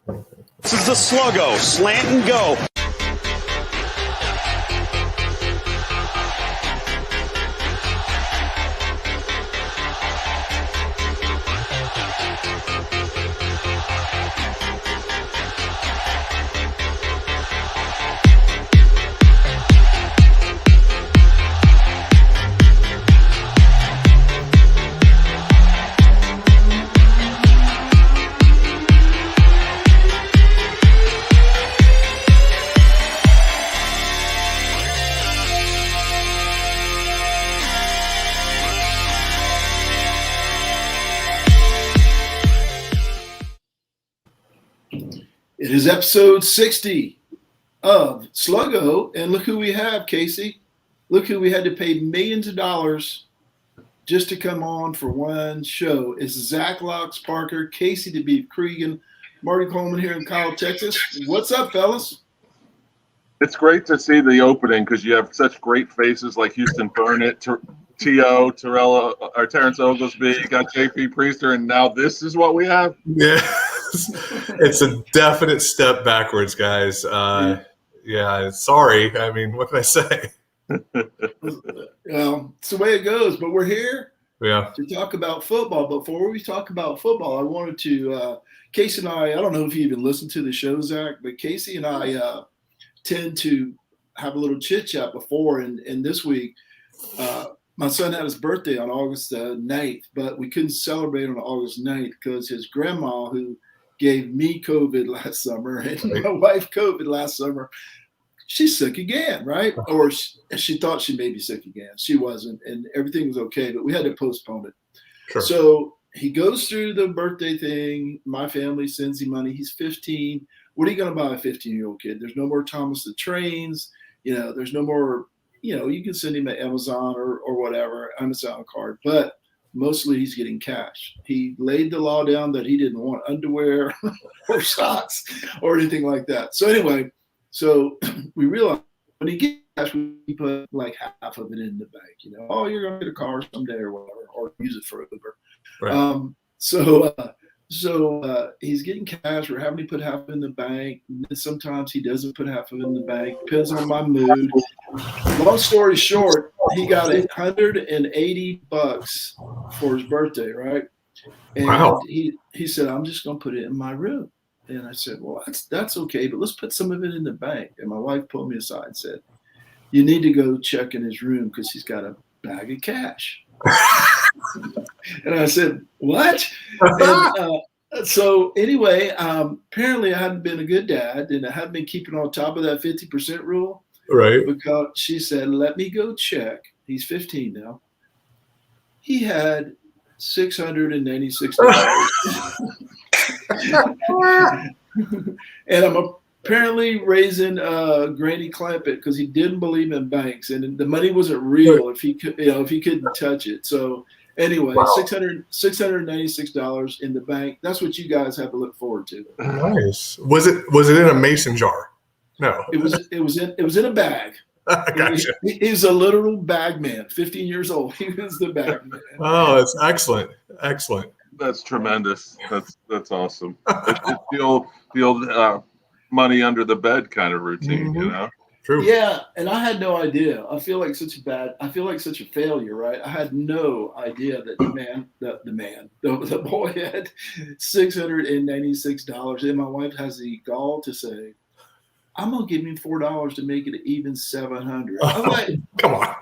This is the Sluggo, slant and go. It is episode 60 of Sluggo, and look who we have, Casey. Look who we had to pay millions of dollars just to come on for one show. It's Zach Locks Parker, Casey DeBeef Cregan, Marty Coleman here in Kyle, Texas. What's up, fellas? It's great to see the opening because you have such great faces like Houston Burnett, T.O., Terrence Oglesby, you got J.P. Priester, and now this is what we have? Yeah. It's a definite step backwards, guys. Yeah, sorry. I mean, what can I say? Well, it's the way it goes, but we're here to talk about football. But before we talk about football, I wanted to Casey and I don't know if you even listened to the show, Zach, but Casey and I tend to have a little chit-chat before, and this week my son had his birthday on August 9th, but we couldn't celebrate on August 9th because his grandma, who gave me COVID last summer and my wife COVID last summer, she's sick again, right? Or she thought she may be sick again. She wasn't, and everything was okay, but we had to postpone it. Sure. So he goes through the birthday thing. My family sends him money. He's 15. What are you going to buy a 15-year-old kid? There's no more Thomas the Trains. There's no more, you can send him an Amazon or whatever, Amazon card, but mostly he's getting cash. He laid the law down that he didn't want underwear or socks or anything like that. So anyway, we realized when he gets cash, we put like half of it in the bank. You're going to get a car someday or whatever, or use it for Uber. Right. So he's getting cash. We're having to put half in the bank. Sometimes he doesn't put half of it in the bank. Depends on my mood. Long story short, he got $180 for his birthday, right? And wow. He said, "I'm just going to put it in my room." And I said, "Well, that's okay, but let's put some of it in the bank." And my wife pulled me aside and said, "You need to go check in his room because he's got a bag of cash." And I said, "What?" And, so anyway, apparently I hadn't been a good dad, and I hadn't been keeping on top of that 50% rule. Right. Because she said, "Let me go check." He's 15 now. He had $696. And I'm apparently raising Granny Clampett because he didn't believe in banks, and the money wasn't real if he could, if he couldn't touch it. So anyway, wow. $696 in the bank. That's what you guys have to look forward to. Nice. Was it in a mason jar? No. It was in a bag. Gotcha. He's a literal bag man. 15 years old. He was the bag man. Oh, that's excellent. Excellent. That's tremendous. That's awesome. It's the old money under the bed kind of routine, True. Yeah, and I had no idea. I feel like such a failure, right? I had no idea that the boy had $696, and my wife has the gall to say, "I'm gonna give him $4 to make it even $700." I'm like, come on.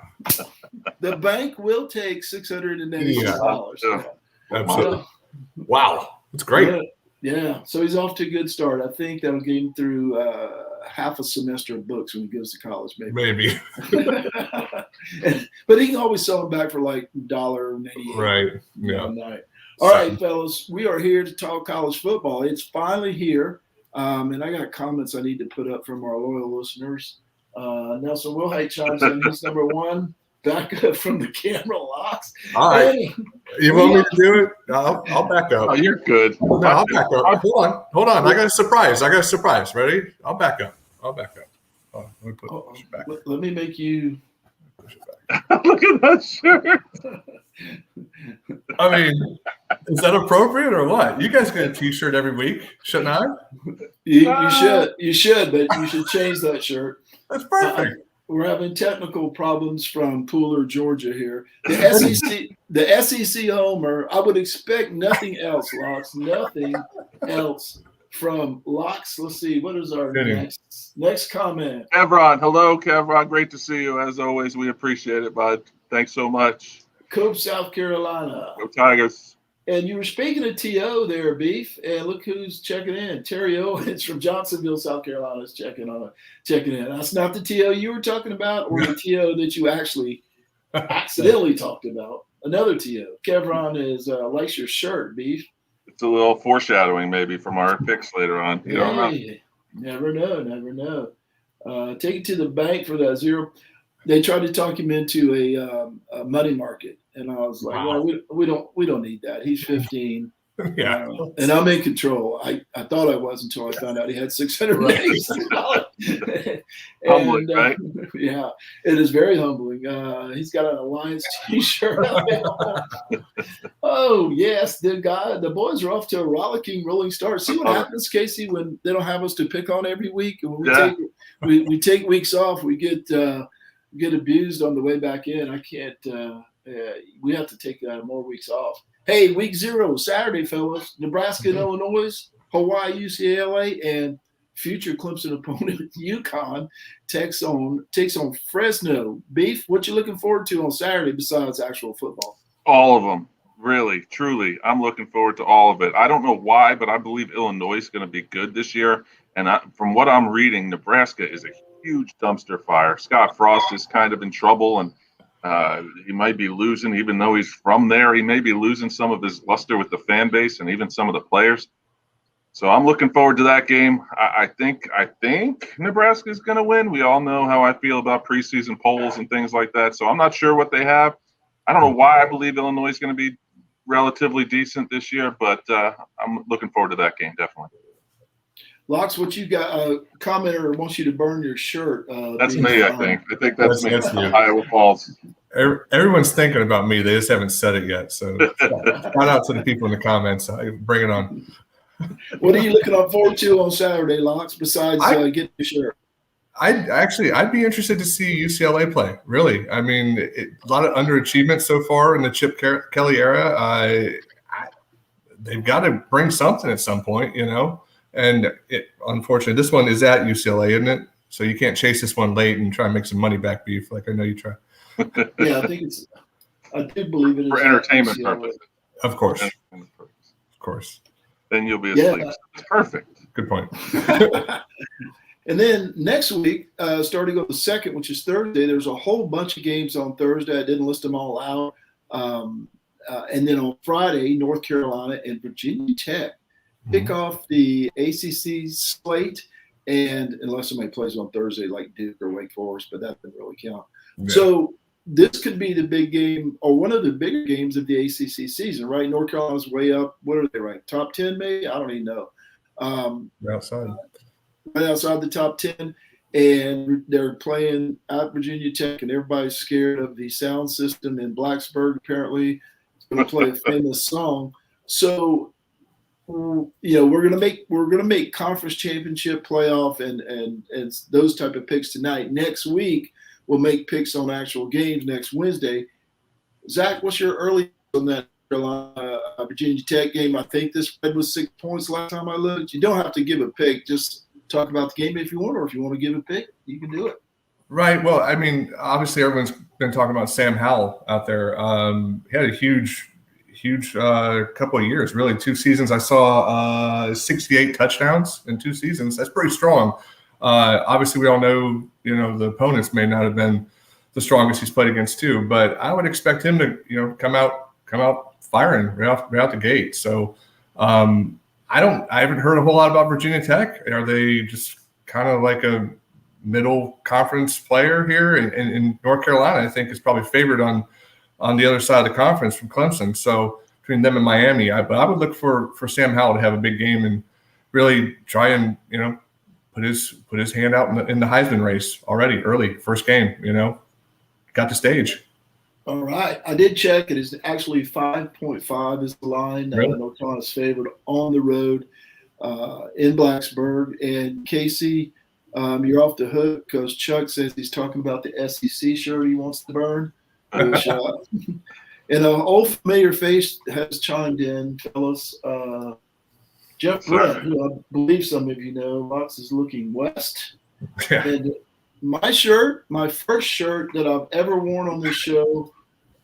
The bank will take $696. Yeah, absolutely. Wow, that's great. Yeah, so he's off to a good start. I think that'll get him through half a semester of books when he goes to college, maybe. But he can always sell them back for like $1.88. Right. Yeah. Night. All right, fellas, we are here to talk college football. It's finally here, and I got comments I need to put up from our loyal listeners. Nelson Wilhite chimes in. He's number one. Back up from the camera locks. All right. Hey, you want me to do it? I'll back up. Oh, you're good. No, I'll back up. Hold on. I got a surprise. Ready? I'll back up. Let me put this back. Let me make you Look at that shirt. I mean, Is that appropriate or what? You guys get a T-shirt every week, shouldn't I? You should, but you should change that shirt. That's perfect. We're having technical problems from Pooler, Georgia here. The SEC homer, I would expect nothing else, Locks. Nothing else from Locks. Let's see, what is our next comment? Kevron, hello, Kevron. Great to see you. As always, we appreciate it, bud. Thanks so much. Cope, South Carolina. Go Tigers. And you were speaking of T.O. there, Beef, and look who's checking in. Terry Owens from Johnsonville, South Carolina is checking in. That's not the T.O. you were talking about, or the T.O. that you actually accidentally talked about. Another T.O. Kevron is likes your shirt, Beef. It's a little foreshadowing maybe from our picks later on. You don't know. Never know. Take it to the bank for that zero. They tried to talk him into a money market. And I was like, wow. Well, we don't need that. He's 15. Yeah. And I'm in control. I thought I was until I found out he had $680. Humbling, right? Yeah, it is very humbling. He's got an Alliance T-shirt. Oh yes, the boys are off to a rolling start. See what happens, Casey, when they don't have us to pick on every week. And when we take weeks off, we get abused on the way back in. I can't. We have to take more weeks off. Hey, week 0, Saturday, fellas. Nebraska and Illinois, Hawaii, UCLA, and future Clemson opponent UConn takes on Fresno. Beef, what you looking forward to on Saturday besides actual football? All of them. Really, truly. I'm looking forward to all of it. I don't know why, but I believe Illinois is going to be good this year. And from what I'm reading, Nebraska is a huge dumpster fire. Scott Frost is kind of in trouble, and he might be losing, even though he's from there, he may be losing some of his luster with the fan base and even some of the players. So I'm looking forward to that game. I think Nebraska is going to win. We all know how I feel about preseason polls and things like that. So I'm not sure what they have. I don't know why I believe Illinois is going to be relatively decent this year, but I'm looking forward to that game, definitely. Locks, what you got? Commenter wants you to burn your shirt. That's me, I think. I think that's me. Iowa Falls. Everyone's thinking about me. They just haven't said it yet. So shout out to the people in the comments. Bring it on. What are you looking forward to on Saturday, Locks, besides getting your shirt? I'd be interested to see UCLA play. Really, I mean, a lot of underachievement so far in the Chip Kelly era. They've got to bring something at some point, you know. And unfortunately, this one is at UCLA, isn't it? So you can't chase this one late and try and make some money back, Beef. Like I know you try. Yeah, I do believe it is for entertainment purposes. Of course. Of course. Then you'll be asleep. It's perfect. Good point. And then next week, starting on the 2nd, which is Thursday, there's a whole bunch of games on Thursday. I didn't list them all out. And then on Friday, North Carolina and Virginia Tech kick off the ACC slate, and unless somebody plays on Thursday like Duke or Wake Forest, but that doesn't really count. Yeah. So this could be the big game or one of the bigger games of the ACC season, right? North Carolina's way up. What are they ranked? Top 10 maybe? I don't even know. Right outside the top 10, and they're playing at Virginia Tech, and everybody's scared of the sound system in Blacksburg. Apparently, it's going to play a famous song. So, you know, we're gonna make conference championship playoff and those type of picks tonight. Next week we'll make picks on actual games next Wednesday. Zach, what's your early on that Carolina Virginia Tech game? I think this spread was 6 points last time I looked. You don't have to give a pick. Just talk about the game if you want, or if you want to give a pick, you can do it. Right. Well, I mean, obviously everyone's been talking about Sam Howell out there. He had a huge couple of years, really 2 seasons. I saw 68 touchdowns in 2 seasons. That's pretty strong. Obviously, we all know, you know, the opponents may not have been the strongest he's played against too, but I would expect him to, you know, come out firing right out the gate. So I haven't heard a whole lot about Virginia Tech. Are they just kind of like a middle conference player here? In North Carolina, I think is probably favored on the other side of the conference from Clemson. So between them and Miami, but I would look for Sam Howell to have a big game and really try and, you know, put his hand out in the Heisman race already early, first game, you know, got the stage. All right. I did check. It is actually 5.5 is the line. Really? North Carolina's favored on the road in Blacksburg. And Casey, you're off the hook because Chuck says he's talking about the SEC shirt he wants to burn. Which, and an old familiar face has chimed in, fellas. Jeff Brett, who I believe some of you know, Lots is looking west. Yeah. And my shirt, my first shirt that I've ever worn on this show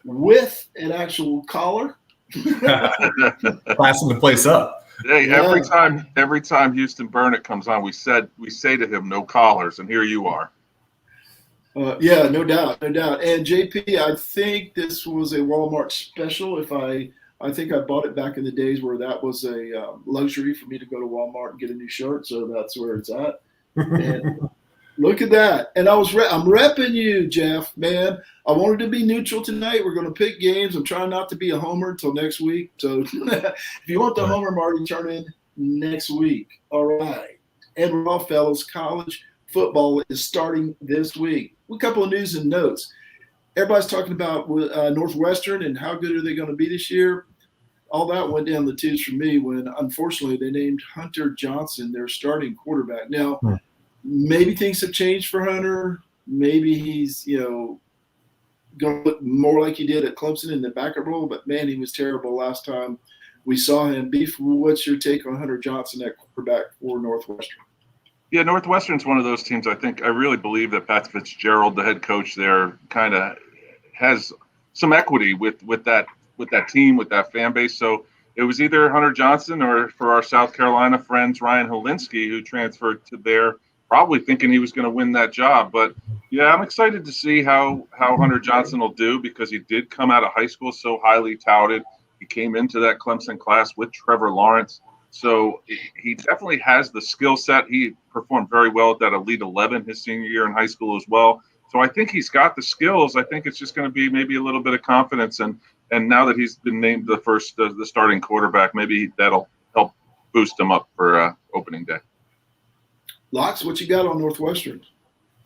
with an actual collar. Classing the place up. Hey, every time Houston Burnett comes on, we say to him, no collars, and here you are. Yeah, no doubt. And JP, I think this was a Walmart special. I think I bought it back in the days where that was a luxury for me to go to Walmart and get a new shirt. So that's where it's at. And look at that. And I'm repping you, Jeff, man. I wanted to be neutral tonight. We're going to pick games. I'm trying not to be a homer until next week. So if you want the homer, Marty, turn in next week. All right. And we're off, fellas. College football is starting this week. A couple of news and notes. Everybody's talking about Northwestern and how good are they going to be this year. All that went down the tubes for me when, unfortunately, they named Hunter Johnson their starting quarterback. Now, maybe things have changed for Hunter. Maybe he's, going to look more like he did at Clemson in the backup role. But, man, he was terrible last time we saw him. Beef, what's your take on Hunter Johnson at quarterback for Northwestern? Yeah, Northwestern's one of those teams. I really believe that Pat Fitzgerald, the head coach there, kind of has some equity with that team, with that fan base. So it was either Hunter Johnson or, for our South Carolina friends, Ryan Helinski, who transferred to there, probably thinking he was going to win that job. But yeah, I'm excited to see how Hunter Johnson will do, because he did come out of high school so highly touted. He came into that Clemson class with Trevor Lawrence. So he definitely has the skill set. He performed very well at that Elite 11 his senior year in high school as well. So I think he's got the skills. I think it's just going to be maybe a little bit of confidence. And now that he's been named the starting quarterback, maybe that'll help boost him up for opening day. Locks, what you got on Northwestern?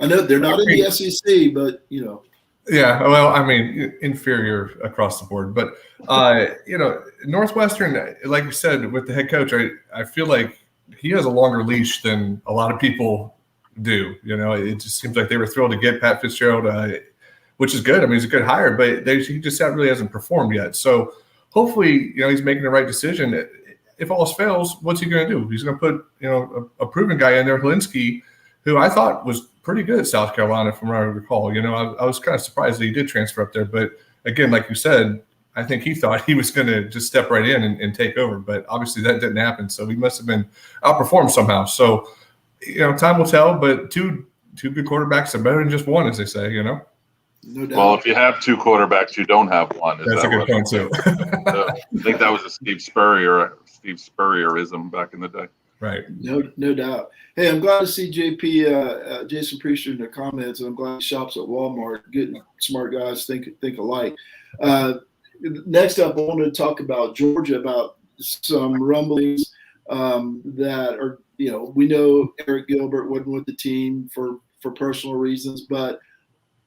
I know they're not in the SEC, but Yeah, well, I mean, inferior across the board. But, Northwestern, like you said, with the head coach, I feel like he has a longer leash than a lot of people do. It just seems like they were thrilled to get Pat Fitzgerald, which is good. I mean, he's a good hire, but he just really hasn't performed yet. So hopefully, he's making the right decision. If all else fails, what's he going to do? He's going to put, a proven guy in there, Helinski, who I thought was pretty good at South Carolina, from what I recall. I was kind of surprised that he did transfer up there. But again, like you said, I think he thought he was going to just step right in and take over. But obviously that didn't happen. So he must have been outperformed somehow. So, time will tell. But two good quarterbacks are better than just one, as they say, No doubt. Well, if you have two quarterbacks, you don't have one. That's a good point, too. I think that was a Steve Spurrierism back in the day. Right. No doubt. Hey, I'm glad to see JP, Jason Priester, in the comments, and I'm glad he shops at Walmart. Good, smart guys think alike. Next up, I wanted to talk about Georgia, about some rumblings that are, we know Eric Gilbert wasn't with the team for personal reasons, but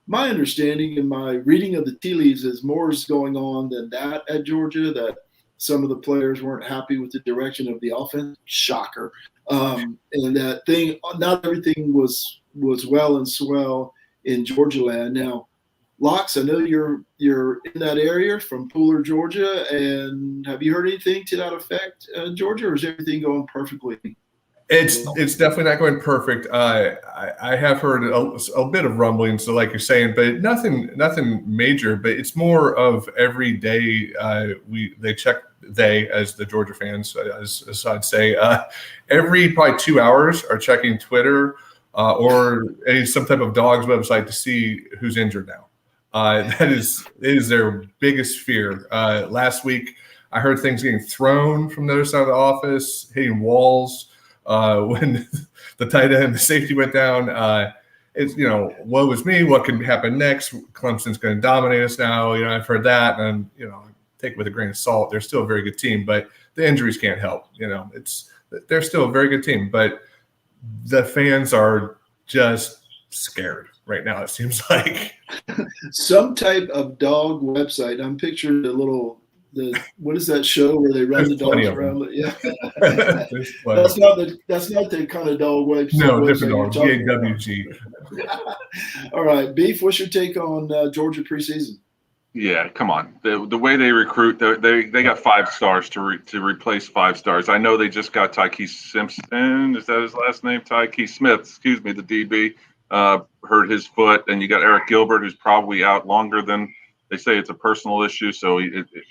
my understanding and my reading of the tea leaves is more is going on than that at Georgia, that some of the players weren't happy with the direction of the offense. Shocker. And that thing, not everything was well and swell in Georgia land. Now, Locks, I know you're in that area from Pooler, Georgia, and have you heard anything to that effect, Georgia, or is everything going perfectly? It's definitely not going perfect. I have heard a bit of rumbling, so like you're saying, but nothing major. But it's more of every day they check as the Georgia fans, as I'd say, every probably 2 hours are checking Twitter or some type of dog's website to see who's injured now. That is their biggest fear. Last week, I heard things getting thrown from the other side of the office, hitting walls. When the tight end, the safety went down, it's, woe is me. What can happen next? Clemson's going to dominate us now. I've heard that, and take it with a grain of salt. They're still a very good team, but the injuries can't help. They're still a very good team, but the fans are just scared. right now, it seems like. Some type of dog website. I'm picturing what is that show where they run the dogs around? Yeah. That's not the kind of dog website. No, different dog. DAWG. All right, Beef, what's your take on Georgia preseason? Yeah, come on. The way they recruit, they got 5 stars to replace 5 stars. I know they just got Tyke Simpson. Is that his last name? Tyke Smith. Excuse me, the DB hurt his foot, and you got Eric Gilbert, who's probably out longer than they say. It's a personal issue, so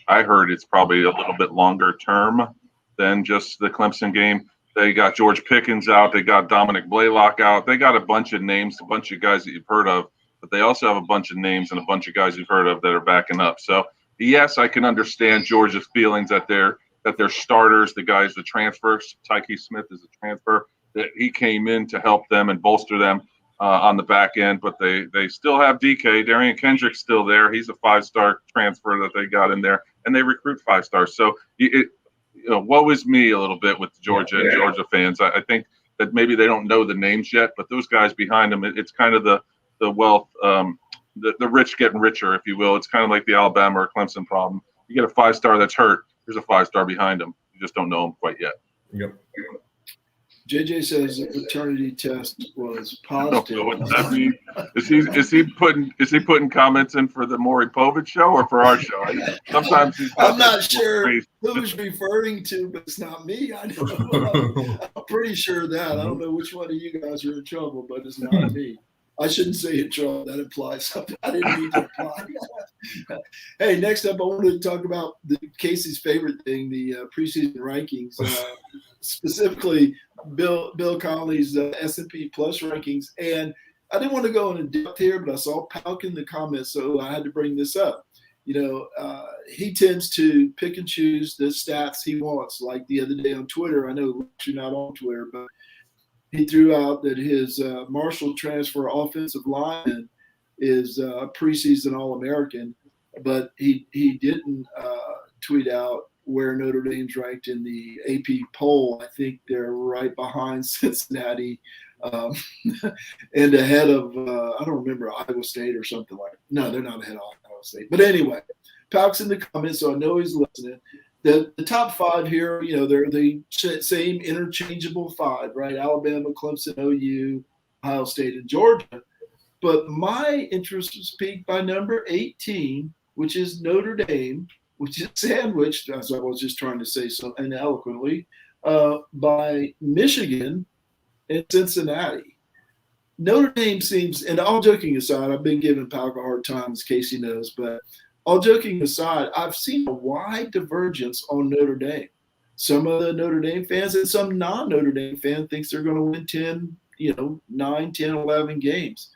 I heard it's probably a little bit longer term than just the Clemson game. They got George Pickens out. They got Dominic Blaylock out. They got a bunch of names, a bunch of guys that you've heard of. But they also have a bunch of names and a bunch of guys you've heard of that are backing up. So yes, I can understand Georgia's feelings that their starters, the guys, the transfers. Tyke Smith is a transfer, that he came in to help them and bolster them on the back end. But they still have DK. Darian Kendrick's still there. He's a 5-star transfer that they got in there, and they recruit 5 stars. So woe is me a little bit with Georgia and Georgia fans. I think that maybe they don't know the names yet, but those guys behind them, it's kind of the wealth, the rich getting richer, if you will. It's kind of like the Alabama or Clemson problem. You get a 5-star that's hurt. There's a 5-star behind him. You just don't know him quite yet. Yep. JJ says the paternity test was positive. What does that mean? Is he putting comments in for the Maury Povich show or for our show? Sometimes I'm not sure who's referring to, but it's not me. I know. I'm pretty sure of that. I don't know which one of you guys are in trouble, but it's not me. I shouldn't say in trouble. That implies something I didn't mean to imply. Hey, next up, I wanted to talk about Casey's favorite thing, the preseason rankings, specifically Bill Connolly's S&P Plus rankings. And I didn't want to go into depth here, but I saw Pauk in the comments, so I had to bring this up. He tends to pick and choose the stats he wants. Like the other day on Twitter, I know you're not on Twitter, but he threw out that his Marshall transfer offensive lineman is a preseason All-American, but he didn't tweet out where Notre Dame's ranked in the AP poll. I think they're right behind Cincinnati and ahead of, I don't remember, Iowa State or something like that. No, they're not ahead of Iowa State. But anyway, Pauk's in the comments, so I know he's listening. The top 5 here, they're the same interchangeable 5, right? Alabama, Clemson, OU, Ohio State, and Georgia. But my interest was piqued by number 18, which is Notre Dame, which is sandwiched, as I was just trying to say so ineloquently, by Michigan and Cincinnati. Notre Dame seems, and all joking aside, I've been giving Pauk a hard time, as Casey knows, but all joking aside, I've seen a wide divergence on Notre Dame. Some of the Notre Dame fans and some non-Notre Dame fans thinks they're going to win 10, 9, 10, 11 games.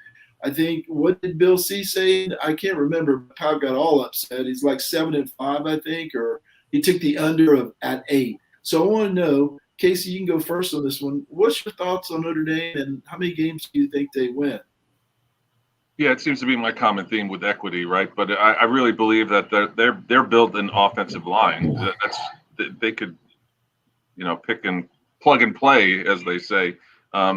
I think, what did Bill C say? I can't remember, but Pauk got all upset. He's like 7-5, I think, or he took the under at 8. So I want to know, Casey, you can go first on this one. What's your thoughts on Notre Dame, and how many games do you think they win? Yeah, it seems to be my common theme with equity, right? But I really believe that they're built an offensive line. They could, pick and plug and play, as they say.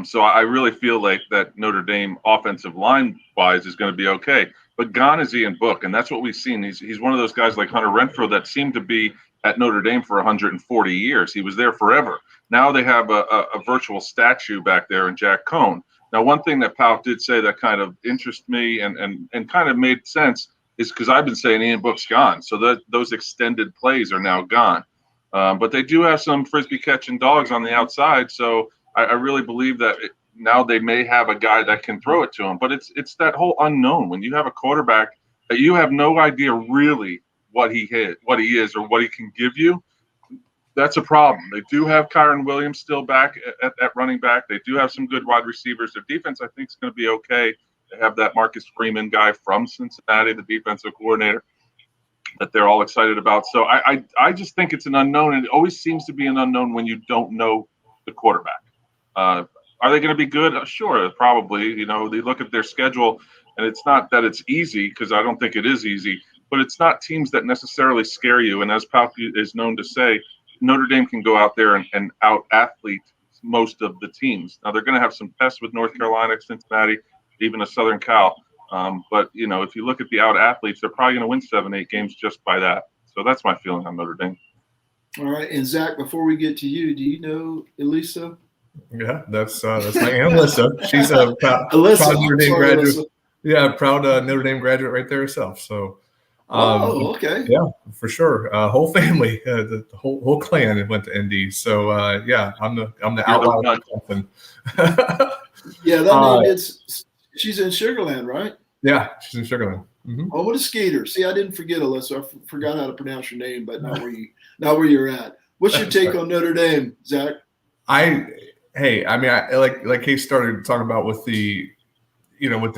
So I really feel like that Notre Dame offensive line wise is going to be okay. But gone is Ian Book, and that's what we've seen. He's one of those guys like Hunter Renfrow that seemed to be at Notre Dame for 140 years. He was there forever. Now they have a virtual statue back there in Jack Cohn. Now, one thing that Pauk did say that kind of interested me and kind of made sense is because I've been saying Ian Book's gone. So those extended plays are now gone. But they do have some Frisbee catching dogs on the outside. So I really believe that now they may have a guy that can throw it to him. But it's that whole unknown. When you have a quarterback that you have no idea really what he is, or what he can give you, that's a problem. They do have Kyron Williams still back at running back. They do have some good wide receivers. Their defense, I think, is going to be okay. They have that Marcus Freeman guy from Cincinnati, the defensive coordinator, that they're all excited about. So I just think it's an unknown, and it always seems to be an unknown when you don't know the quarterback. Are they going to be good? Sure, probably. They look at their schedule, and it's not that it's easy, because I don't think it is easy, but it's not teams that necessarily scare you. And as Pauk is known to say, Notre Dame can go out there and out-athlete most of the teams. Now, they're going to have some tests with North Carolina, Cincinnati. even a Southern Cal. But, if you look at the out athletes, they're probably going to win 7-8 games just by that. So that's my feeling on Notre Dame. All right. And Zach, before we get to you, do you know Elisa? Yeah, that's my Aunt Alyssa. She's a proud Notre Dame graduate. Alyssa. Yeah, proud Notre Dame graduate right there herself. So, okay. Yeah, for sure. Whole family, the whole clan went to ND. So yeah, I'm the outlier. Yeah, that name she's in Sugar Land, right? Yeah, she's in Sugar Land. Mm-hmm. Oh, what a Skeeter! See, I didn't forget Alyssa. I forgot how to pronounce your name, but not where you're at. What's your take on Notre Dame, Zach? I like Kate started talking about with the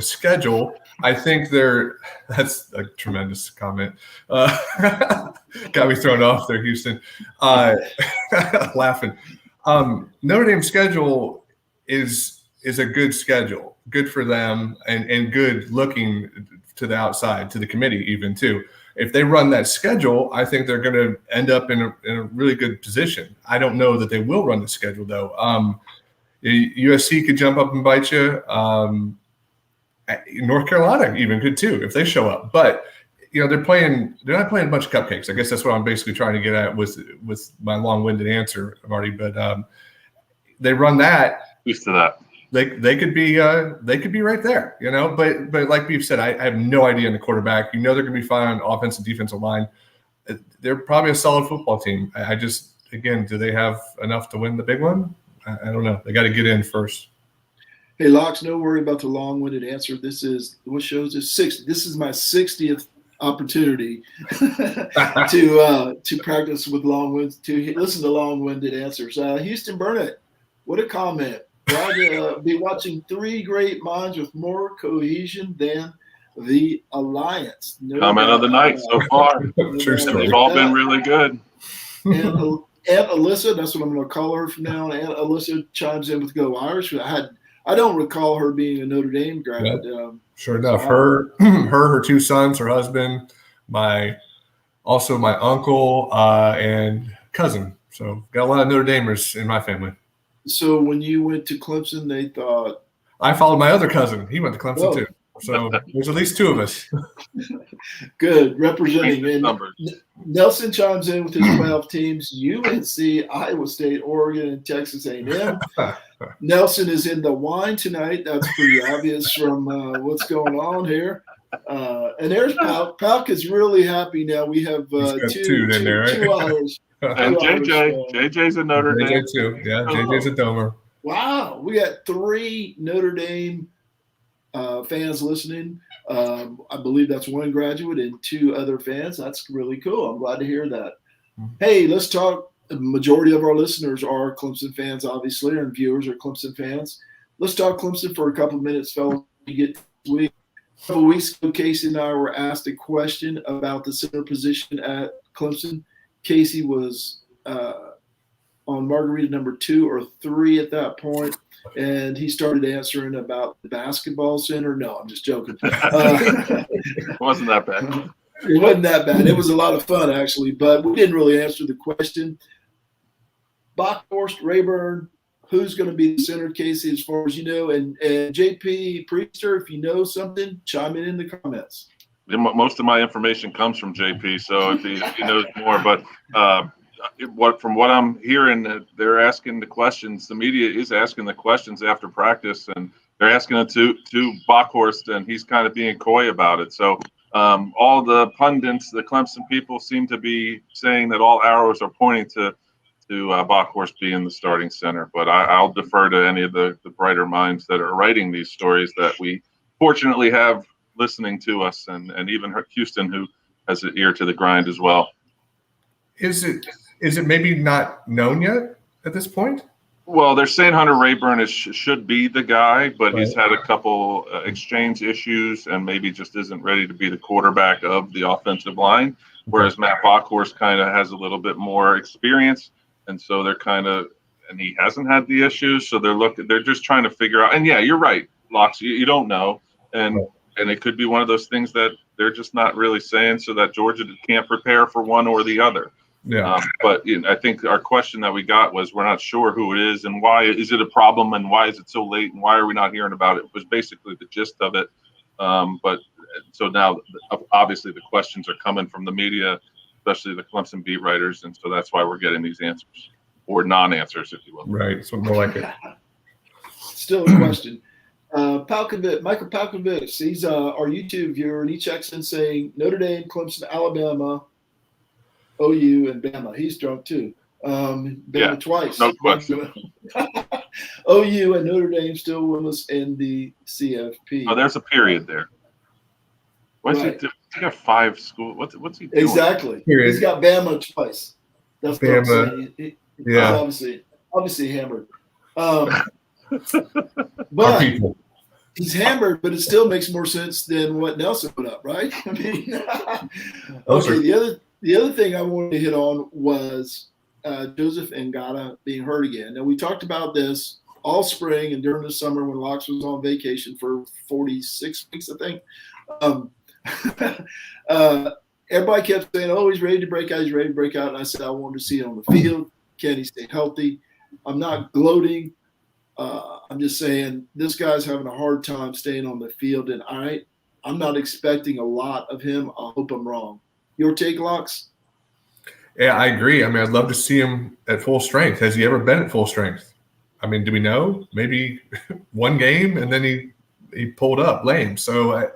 schedule. I think that's a tremendous comment. Got me thrown off there, Houston. Laughing. Notre Dame's schedule is a good schedule, good for them, and good looking to the outside, to the committee even too. If they run that schedule, I think they're going to end up in a really good position. I don't know that they will run the schedule though. USC could jump up and bite you. North Carolina even could too if they show up. But they're not playing a bunch of cupcakes. I guess that's what I'm basically trying to get at with my long-winded answer, Marty. But they run that. Used to that. They could be right there, But like we've said, I have no idea in the quarterback. They're going to be fine on offense and defensive line. They're probably a solid football team. I just, again, do they have enough to win the big one? I don't know. They got to get in first. Hey, Locks, no worry about the long-winded answer. This is what shows is 60. This is my 60th opportunity to practice with to listen to long-winded answers. Houston Burnett, what a comment. Glad to be watching three great minds with more cohesion than the Alliance. Comment of the night so far. True story. They've all been really good. And Aunt Alyssa, that's what I'm going to call her from now on. Aunt Alyssa chimes in with Go Irish. I don't recall her being a Notre Dame grad. Yeah. Sure enough, her two sons, her husband, my uncle and cousin. So got a lot of Notre Damers in my family. So when you went to Clemson, they thought I followed my other cousin. He went to Clemson too. So there's at least two of us. Good representing. And Nelson chimes in with his 12 teams: UNC, Iowa State, Oregon, and Texas A&M. Nelson is in the wine tonight. That's pretty obvious from what's going on here. And there's Palk. Palk is really happy now. We have two in there, right? 2 hours. And JJ's a Notre Dame too. Yeah, JJ's a Domer. Wow, we got 3 Notre Dame fans listening. I believe that's 1 graduate and 2 other fans. That's really cool. I'm glad to hear that. Hey, let's talk. The majority of our listeners are Clemson fans, obviously, and viewers are Clemson fans. Let's talk Clemson for a couple of minutes, fellas. A couple of weeks ago, Casey and I were asked a question about the center position at Clemson. Casey was on Margarita number 2 or 3 at that point, and he started answering about the basketball center. No, I'm just joking. It wasn't that bad. It wasn't that bad. It was a lot of fun, actually, but we didn't really answer the question. Bockhorst, Rayburn, who's going to be the center, Casey, as far as you know? And JP Priester, if you know something, chime in the comments. Most of my information comes from JP, so if he knows more. But from what I'm hearing, they're asking the questions. The media is asking the questions after practice, and they're asking it to Bockhorst, and he's kind of being coy about it. So all the pundits, the Clemson people, seem to be saying that all arrows are pointing to Bockhorst being the starting center. But I'll defer to any of the brighter minds that are writing these stories that we fortunately have listening to us, and even Houston, who has an ear to the grind as well. Is it maybe not known yet at this point? Well, they're saying Hunter Rayburn should be the guy, but he's had a couple exchange issues and maybe just isn't ready to be the quarterback of the offensive line, whereas Matt Bockhorst kind of has a little bit more experience, and so they're and he hasn't had the issues, so they're just trying to figure out. And yeah, you're right, Locks, you don't know, and it could be one of those things that they're just not really saying, so that Georgia can't prepare for one or the other. Yeah. But I think our question that we got was, we're not sure who it is and why is it a problem and why is it so late and why are we not hearing about it, was basically the gist of it. But so now obviously the questions are coming from the media, especially the Clemson beat writers. And so that's why we're getting these answers, or non-answers, if you will. Right. So more like it. Still a question. Michael Palkovich, he's our YouTube viewer, and he checks in saying Notre Dame, Clemson, Alabama, OU, and Bama. He's drunk too. Bama twice. No question. OU and Notre Dame still winless in the CFP. Oh, there's a period there. What's Right. he do? He got 5 schools. What's he doing? Exactly. Period. He's got Bama twice. That's what I'm saying. He's obviously hammered. But he's hammered, but it still makes more sense than what Nelson put up, right? I mean, okay. The other thing I wanted to hit on was Joseph Ngata being hurt again. Now, we talked about this all spring and during the summer when Locks was on vacation for 46 weeks, I think. Everybody kept saying, "Oh, he's ready to break out. He's ready to break out." And I said, "I wanted to see it on the field. Can he stay healthy?" I'm not gloating. I'm just saying this guy's having a hard time staying on the field, and I'm not expecting a lot of him. I hope I'm wrong. Your take, Locks? Yeah, I agree. I mean, I'd love to see him at full strength. Has he ever been at full strength? I mean, do we know? Maybe one game, and then he pulled up lame. So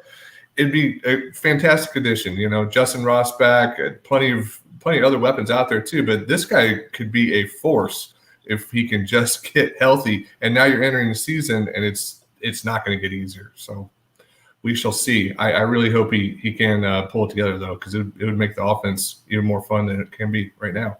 it'd be a fantastic addition. You know, Justin Ross back, plenty of other weapons out there too. But this guy could be a force if he can just get healthy. And now you're entering the season, and it's not going to get easier. So we shall see. I really hope he can pull it together, though, because it would make the offense even more fun than it can be right now.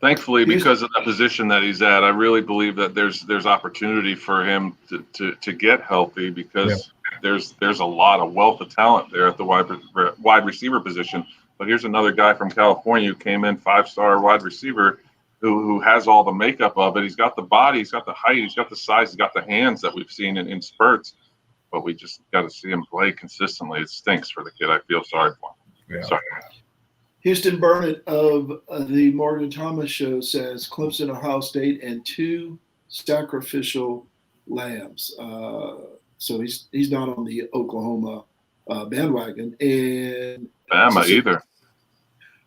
Thankfully, because of the position that he's at, I really believe that there's opportunity for him to get healthy, because there's a lot of wealth of talent there at the wide receiver position. But here's another guy from California who came in 5-star wide receiver who has all the makeup of it. He's got the body, he's got the height, he's got the size, he's got the hands that we've seen in spurts. But we just got to see him play consistently. It stinks for the kid. I feel sorry for him. Yeah. Sorry. Houston Burnett of the Morgan Thomas Show says Clemson, Ohio State, and 2 sacrificial lambs. So he's not on the Oklahoma bandwagon. And Bama either.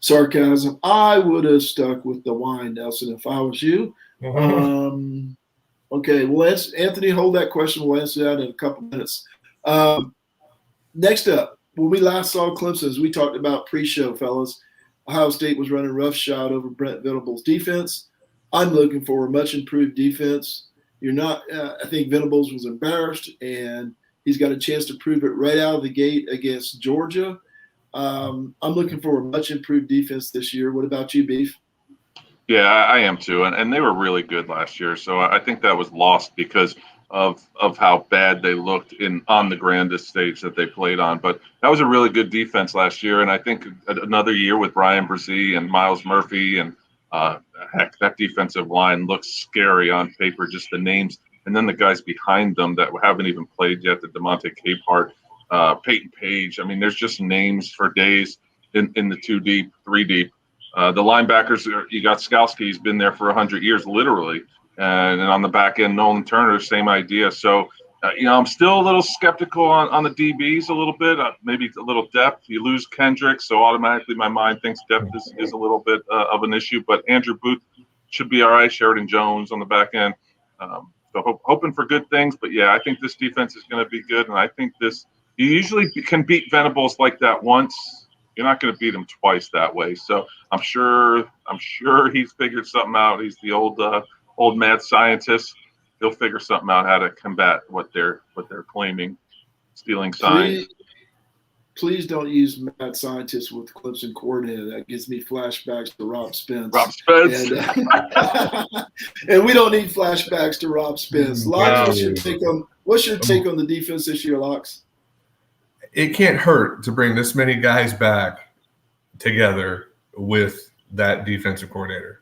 Sarcasm. I would have stuck with the wine, Nelson, if I was you. Mm-hmm. Okay, well, Anthony, hold that question. We'll answer that in a couple minutes. Next up, when we last saw Clemson, as we talked about pre-show, fellas, Ohio State was running roughshod over Brent Venables' defense. I'm looking for a much improved defense. You're not. I think Venables was embarrassed, and he's got a chance to prove it right out of the gate against Georgia. I'm looking for a much improved defense this year. What about you, Beef? Yeah, I am too, and they were really good last year. So I think that was lost because of how bad they looked on the grandest stage that they played on. But that was a really good defense last year, and I think another year with Brian Brzee and Miles Murphy and heck, that defensive line looks scary on paper, just the names, and then the guys behind them that haven't even played yet, the DeMonte Capehart, Peyton Page. I mean, there's just names for days in the 2 deep, 3 deep. The linebackers, you got Skalski, he's been there for 100 years, literally. And on the back end, Nolan Turner, same idea. So, I'm still a little skeptical on the DBs a little bit, maybe a little depth. You lose Kendrick, so automatically my mind thinks depth is a little bit of an issue. But Andrew Booth should be all right. Sheridan Jones on the back end. So hoping for good things. But, yeah, I think this defense is going to be good. And I think you usually can beat Venables like that once. You're not going to beat him twice that way. So I'm sure he's figured something out. He's the old mad scientist. He'll figure something out how to combat what they're claiming, stealing signs. Please don't use mad scientist with Clemson coordinator. That gives me flashbacks to Rob Spence. And we don't need flashbacks to Rob Spence. Locks, what's your take on the defense this year, Locks? It can't hurt to bring this many guys back together with that defensive coordinator.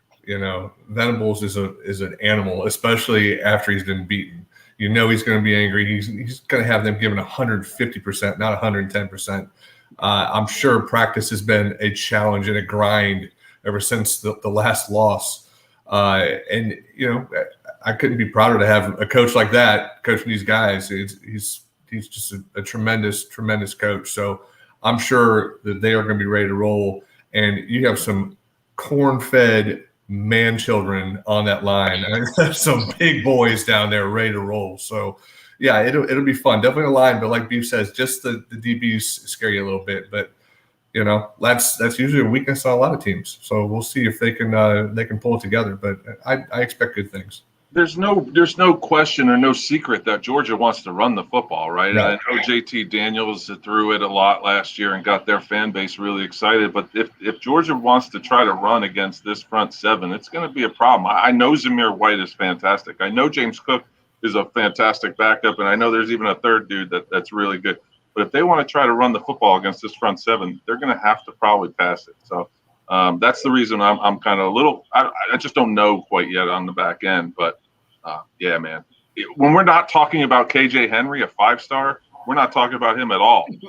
Venables is an animal, especially after he's been beaten. He's going to be angry. He's going to have them giving 150%, not 110%. I'm sure practice has been a challenge and a grind ever since the last loss. And I couldn't be prouder to have a coach like that coaching these guys. He's just a tremendous coach. So I'm sure that they are going to be ready to roll. And you have some corn-fed man children on that line. Some big boys down there ready to roll. So yeah, it'll be fun. Definitely a line, but like Beef says, just the DBs scare you a little bit. But that's usually a weakness on a lot of teams. So we'll see if they can pull it together. But I expect good things. There's no question or no secret that Georgia wants to run the football, right? Yeah. And I know JT Daniels threw it a lot last year and got their fan base really excited. But if Georgia wants to try to run against this front seven, it's going to be a problem. I know Zamir White is fantastic. I know James Cook is a fantastic backup, and I know there's even a third dude that's really good. But if they want to try to run the football against this front seven, they're going to have to probably pass it. So that's the reason I'm kind of a little – I just don't know quite yet on the back end. But, yeah, man. When we're not talking about KJ Henry, a 5-star, we're not talking about him at all. He's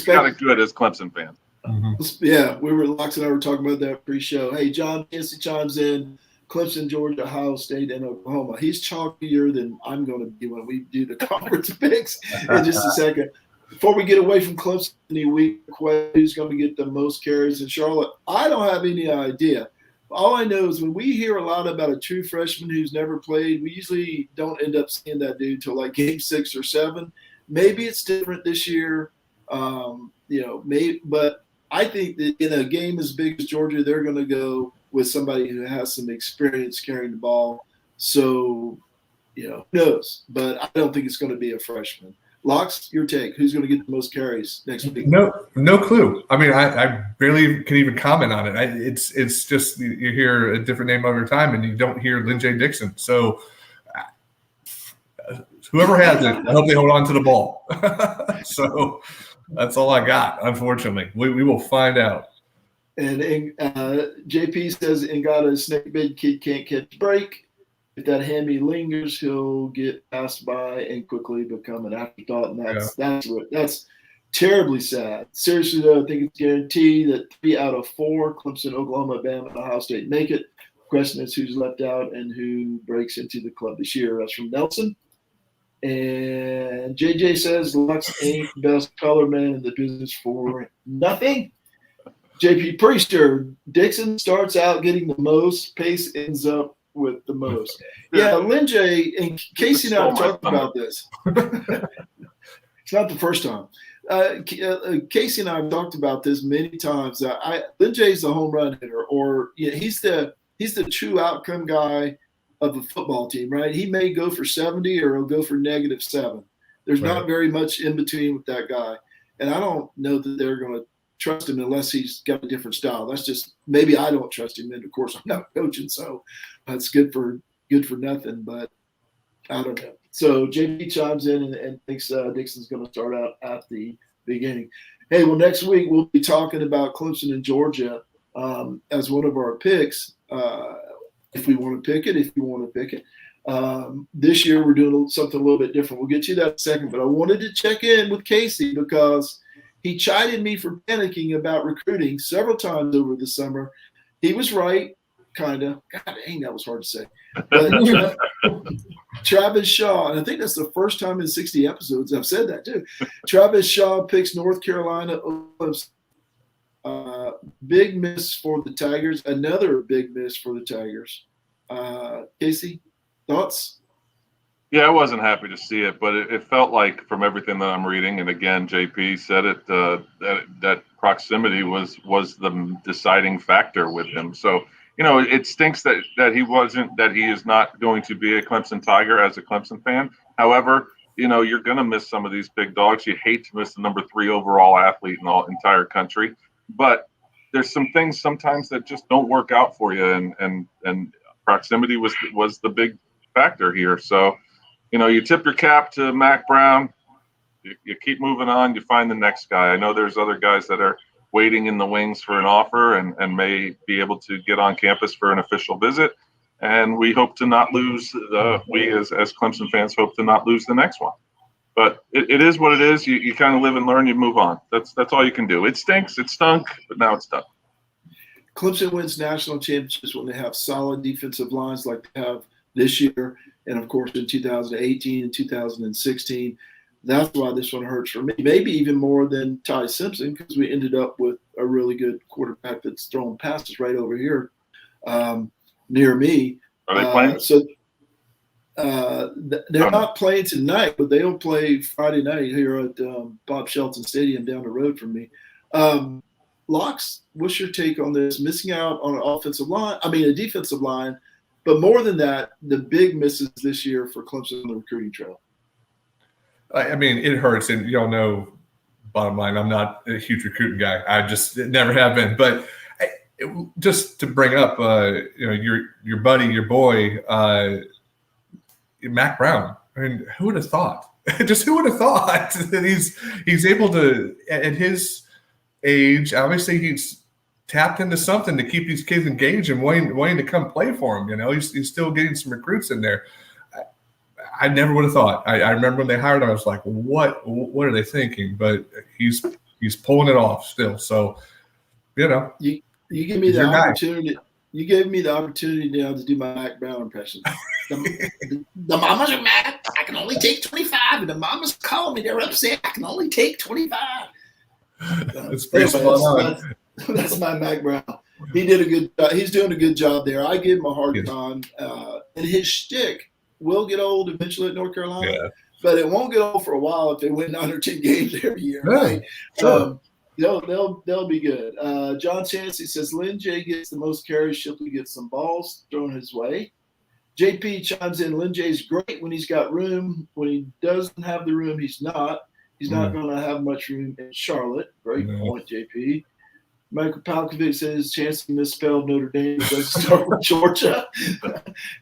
got it good as Clemson fans. Mm-hmm. Yeah, Locks and I were talking about that pre-show. Hey, John Nancy chimes in. Clemson, Georgia, Ohio State, and Oklahoma. He's chalkier than I'm going to be when we do the conference picks in just a second. Before we get away from Clemson any week, who's going to get the most carries in Charlotte? I don't have any idea. All I know is when we hear a lot about a true freshman who's never played, we usually don't end up seeing that dude till like game 6 or 7. Maybe it's different this year, but I think that in a game as big as Georgia, they're going to go with somebody who has some experience carrying the ball. So, who knows? But I don't think it's going to be a freshman. Locks, your take. Who's going to get the most carries next week? No clue. I mean, I barely can even comment on it. It's just you hear a different name every time, and you don't hear Lynn J. Dixon. So whoever has it, I hope they hold on to the ball. So that's all I got, unfortunately. We will find out. And JP says Ngata snake big kid can't catch break. If that hammy lingers, he'll get passed by and quickly become an afterthought. And that's terribly sad. Seriously, though, I think it's guaranteed that 3 out of 4, Clemson, Oklahoma, Bama, and Ohio State, make it. The question is who's left out and who breaks into the club this year. That's from Nelson. And JJ says Lux ain't best color man in the business for nothing. JP, pretty sure Dixon starts out getting the most, Pace ends up with the most. Yeah, Lynn J. and Casey and I have talked about this. It's not the first time. Casey and I have talked about this many times. Lynn J. is the home run hitter, or he's the true outcome guy of a football team, right? He may go for 70 or he'll go for -7. There's not very much in between with that guy. And I don't know that they're going to trust him unless he's got a different style. That's just maybe I don't trust him. And of course I'm not coaching, so it's good for nothing, but I don't know. So JP chimes in and thinks Dixon's going to start out at the beginning. Hey, well, next week we'll be talking about Clemson and Georgia as one of our picks. If we want to pick it, this year we're doing something a little bit different. We'll get to that in a second, but I wanted to check in with Casey because he chided me for panicking about recruiting several times over the summer. He was right, kind of. God dang, that was hard to say. But Travis Shaw, and I think that's the first time in 60 episodes I've said that too. Travis Shaw picks North Carolina. Big miss for the Tigers. Another big miss for the Tigers. Casey, thoughts? Yeah, I wasn't happy to see it, but it felt like from everything that I'm reading, and again, JP said it, that proximity was the deciding factor with him. So, it stinks that he is not going to be a Clemson Tiger as a Clemson fan. However, you're going to miss some of these big dogs. You hate to miss the number 3 overall athlete in the entire country, but there's some things sometimes that just don't work out for you, and proximity was the big factor here. So, you tip your cap to Mac Brown, you keep moving on, you find the next guy. I know there's other guys that are waiting in the wings for an offer and may be able to get on campus for an official visit. And we hope to not lose, we as Clemson fans hope to not lose the next one. But it is what it is. You kind of live and learn. You move on. That's all you can do. It stinks. It stunk, but now it's done. Clemson wins national championships when they have solid defensive lines like they have this year, and of course in 2018 and 2016. That's why this one hurts for me, maybe even more than Ty Simpson, because we ended up with a really good quarterback that's throwing passes right over here near me. Are they playing? They're not playing tonight, but they'll play Friday night here at Bob Shelton Stadium down the road from me. Locks, what's your take on this? Missing out on an offensive line, a defensive line, but more than that, the big misses this year for Clemson on the recruiting trail. It hurts, and you all know, bottom line, I'm not a huge recruiting guy. I just never have been. But just to bring up, your buddy, your boy, Mac Brown. Who would have thought? Just who would have thought that he's able to, at his age, obviously he's tapped into something to keep these kids engaged and wanting to come play for him. He's still getting some recruits in there. I never would have thought. I remember when they hired him, I was like, what are they thinking? But he's pulling it off still. So, you give me the opportunity. You gave me the opportunity now to do my Mac Brown impression. The mamas are mad. I can only take 25, and the mamas call me. They're upset. I can only take 25. That's my Mac Brown. He did a good job. He's doing a good job there. I give him a hard time. And his shtick will get old eventually at North Carolina, but it won't get old for a while if they win 9 or 10 games every year. Right? Sure. They'll be good. John Chancey says Lynn J gets the most carries. Shipley gets some balls thrown his way. JP chimes in. Lynn J's great when he's got room. When he doesn't have the room, he's not. He's not going to have much room in Charlotte. Great point, JP. Michael Palkovic says Chancey misspelled Notre Dame. It doesn't start with Georgia.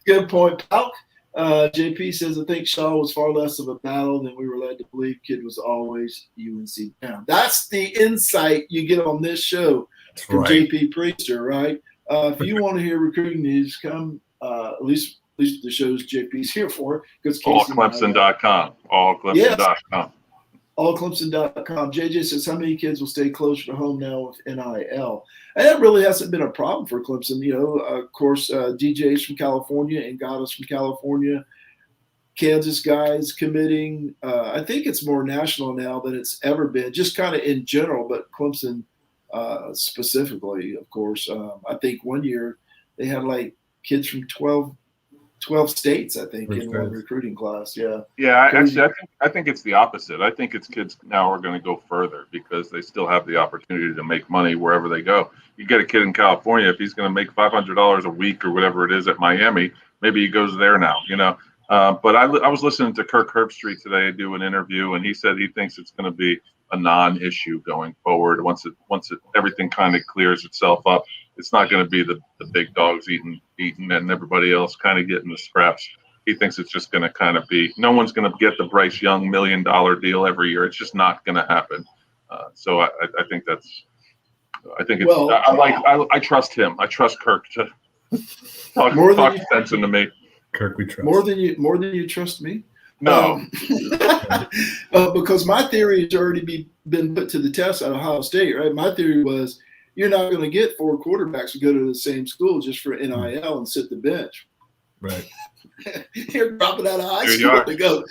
Good point, Palk. JP says, I think Shaw was far less of a battle than we were led to believe. Kid was always UNC down. That's the insight you get on this show from JP Priester, right? If you want to hear recruiting news, come at least the shows JP's here for. Allclemson.com. Allclemson.com. Yes. Allclemson.com. JJ says, how many kids will stay closer to home now with NIL? And that really hasn't been a problem for Clemson. Of course, DJ's from California and Goddess from California. Kansas guys committing. I think it's more national now than it's ever been, just kind of in general, but Clemson specifically, of course. I think one year they had like kids from 12 states, I think, in one recruiting class. Yeah. Yeah, I think it's the opposite. I think it's kids now are going to go further because they still have the opportunity to make money wherever they go. You get a kid in California, if he's going to make $500 a week or whatever it is at Miami, maybe he goes there now, But I was listening to Kirk Herbstreit today do an interview, and he said he thinks it's going to be a non-issue going forward. Once everything kind of clears itself up, it's not going to be the big dogs eating and everybody else kind of getting the scraps. He thinks it's just going to kind of be, no one's going to get the Bryce Young $1 million deal every year. It's just not going to happen. So I think I trust him. I trust Kirk to talk sense into me. Kirk, we trust. More than you trust me? No. Because my theory has already been put to the test at Ohio State, right? My theory was you're not going to get 4 quarterbacks who go to the same school just for NIL and sit the bench. Right. They're dropping out of high school to go.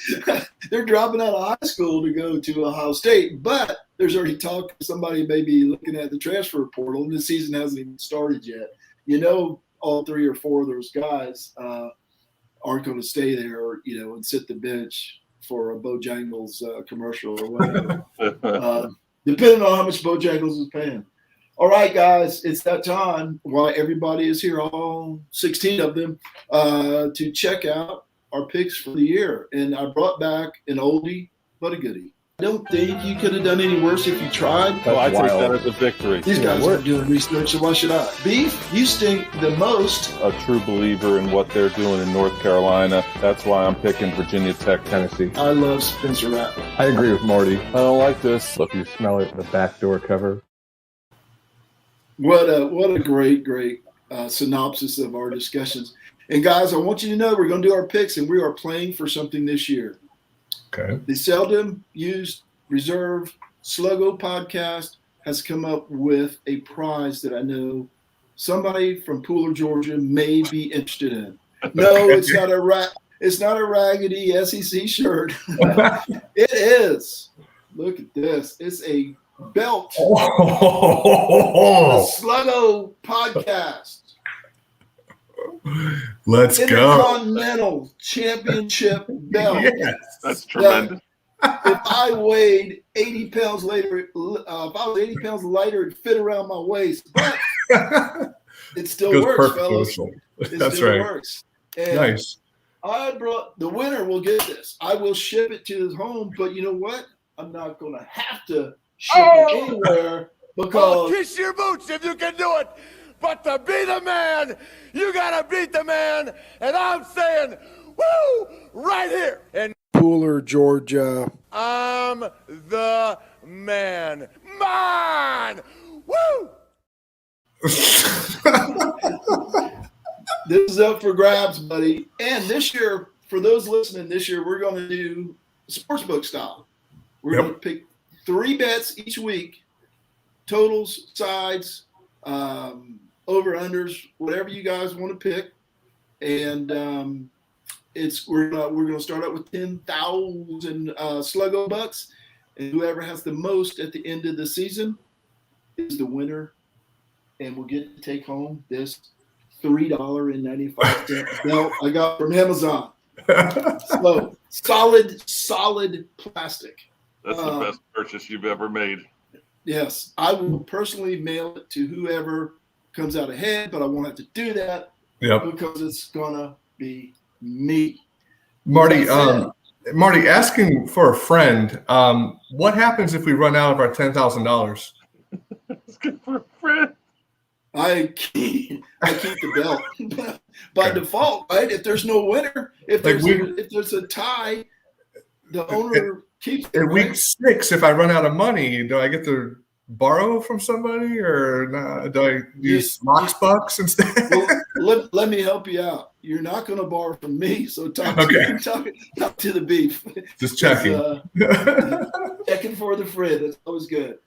They're dropping out of high school to go to Ohio State, but there's already talk somebody may be looking at the transfer portal, and the season hasn't even started yet. All 3 or 4 of those guys aren't going to stay there, and sit the bench for a Bojangles commercial or whatever, depending on how much Bojangles is paying. All right, guys, it's that time. Why everybody is here, all 16 of them, to check out our picks for the year. And I brought back an oldie but a goodie. I don't think you could have done any worse if you tried. Oh, I take that as a victory. These guys are doing research, so why should I? Beef, you stink the most. A true believer in what they're doing in North Carolina. That's why I'm picking Virginia Tech, Tennessee. I love Spencer Rattler. I agree with Marty. I don't like this. Look, you smell it, the backdoor cover. What a great synopsis of our discussions. And guys, I want you to know we're going to do our picks, and we are playing for something this year. Okay. The seldom used reserve Sluggo podcast has come up with a prize that I know somebody from Pooler, Georgia may be interested in. No, it's not a raggedy SEC shirt. It is. Look at this. It's a belt. The Sluggo podcast. Let's go. Intercontinental Championship belt. Yes. That's tremendous. If I weighed 80 pounds later, if I was 80 pounds lighter, it'd fit around my waist. But it still Goes works, fellas. It That's still right. works. And Nice. I brought the winner will get this. I will ship it to his home, but you know what? I'm not going to have to ship it anywhere because kiss your boots if you can do it. But to be the man, you got to beat the man. And I'm saying, woo, right here. And Pooler, Georgia. I'm the man. Man! Woo! This is up for grabs, buddy. And this year, for those listening, this year we're going to do sportsbook style. We're going to pick 3 bets each week, totals, sides, over-unders, whatever you guys want to pick. And we're going to start out with 10,000 Sluggo bucks, and whoever has the most at the end of the season is the winner, and we'll get to take home this $3.95 belt I got from Amazon. So solid plastic. That's the best purchase you've ever made. Yes, I will personally mail it to whoever comes out ahead, but I won't have to do that because it's gonna be me. Marty, asking for a friend. What happens if we run out of our $10,000? It's good for a friend. I keep the belt by default, right? If there's no winner, if there's a tie, the owner keeps it. In week 6, if I run out of money, do I get to borrow from somebody, or do I use Mox Bucks instead? Well, let me help you out. You're not going to borrow from me, so talk to the beef. Just checking. Checking for the friend. That's always good.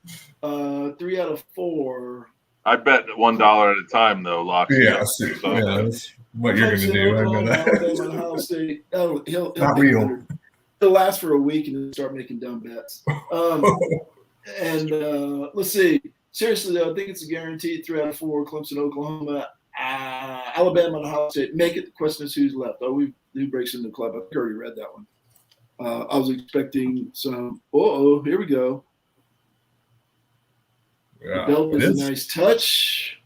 3 out of 4. I bet $1 at a time, though, Locks. Yeah, that's what you're going to do. I know that. Ohio State. He'll not real. It'll last for a week and then start making dumb bets. And let's see. Seriously, though, I think it's a guaranteed 3 out of 4. Clemson, Oklahoma, Alabama, and Ohio State. Make it. The question is who's left. Who breaks into the club? I already read that one. I was expecting some. Here we go. Yeah, the belt is a nice touch.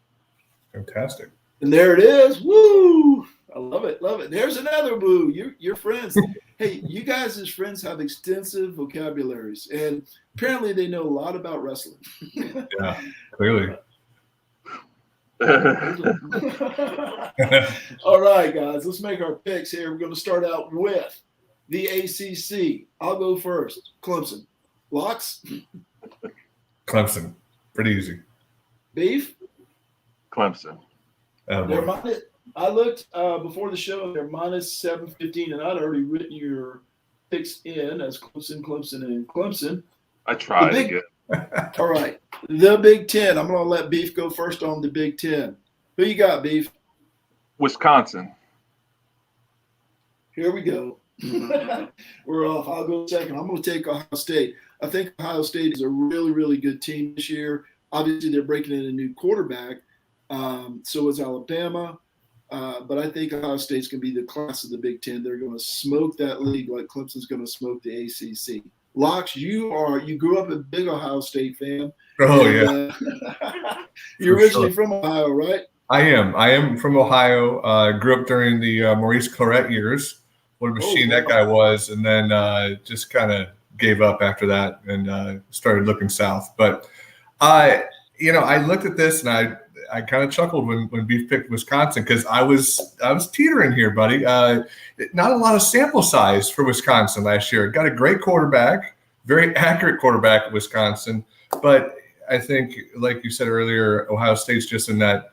Fantastic. And there it is. Woo! I love it. Love it. There's another boo. Your friends. Hey, you guys as friends have extensive vocabularies, and apparently they know a lot about wrestling. Yeah, clearly. All right, guys, let's make our picks here. We're going to start out with the ACC. I'll go first. Clemson. Locks? Clemson. Pretty easy. Beef? Clemson. I looked before the show. They're minus 715, and I'd already written your picks in as Clemson, and Clemson. I tried again. All right. The Big Ten. I'm going to let Beef go first on the Big Ten. Who you got, Beef? Wisconsin. Here we go. We're off. I'll go second. I'm going to take Ohio State. I think Ohio State is a really, really good team this year. Obviously, they're breaking in a new quarterback. So is Alabama. But I think Ohio State's going to be the class of the Big Ten. They're going to smoke that league like Clemson's going to smoke the ACC. Locks, you grew up a big Ohio State fan. Oh, and, you're originally from Ohio, right? I am from Ohio. Grew up during the Maurice Clarett years. What a machine that guy was. And then just kind of gave up after that and started looking south. But, I looked at this and I kind of chuckled when Beef picked Wisconsin because I was teetering here, buddy. Not a lot of sample size for Wisconsin last year. Got a great quarterback, very accurate quarterback at Wisconsin. But I think, like you said earlier, Ohio State's just in that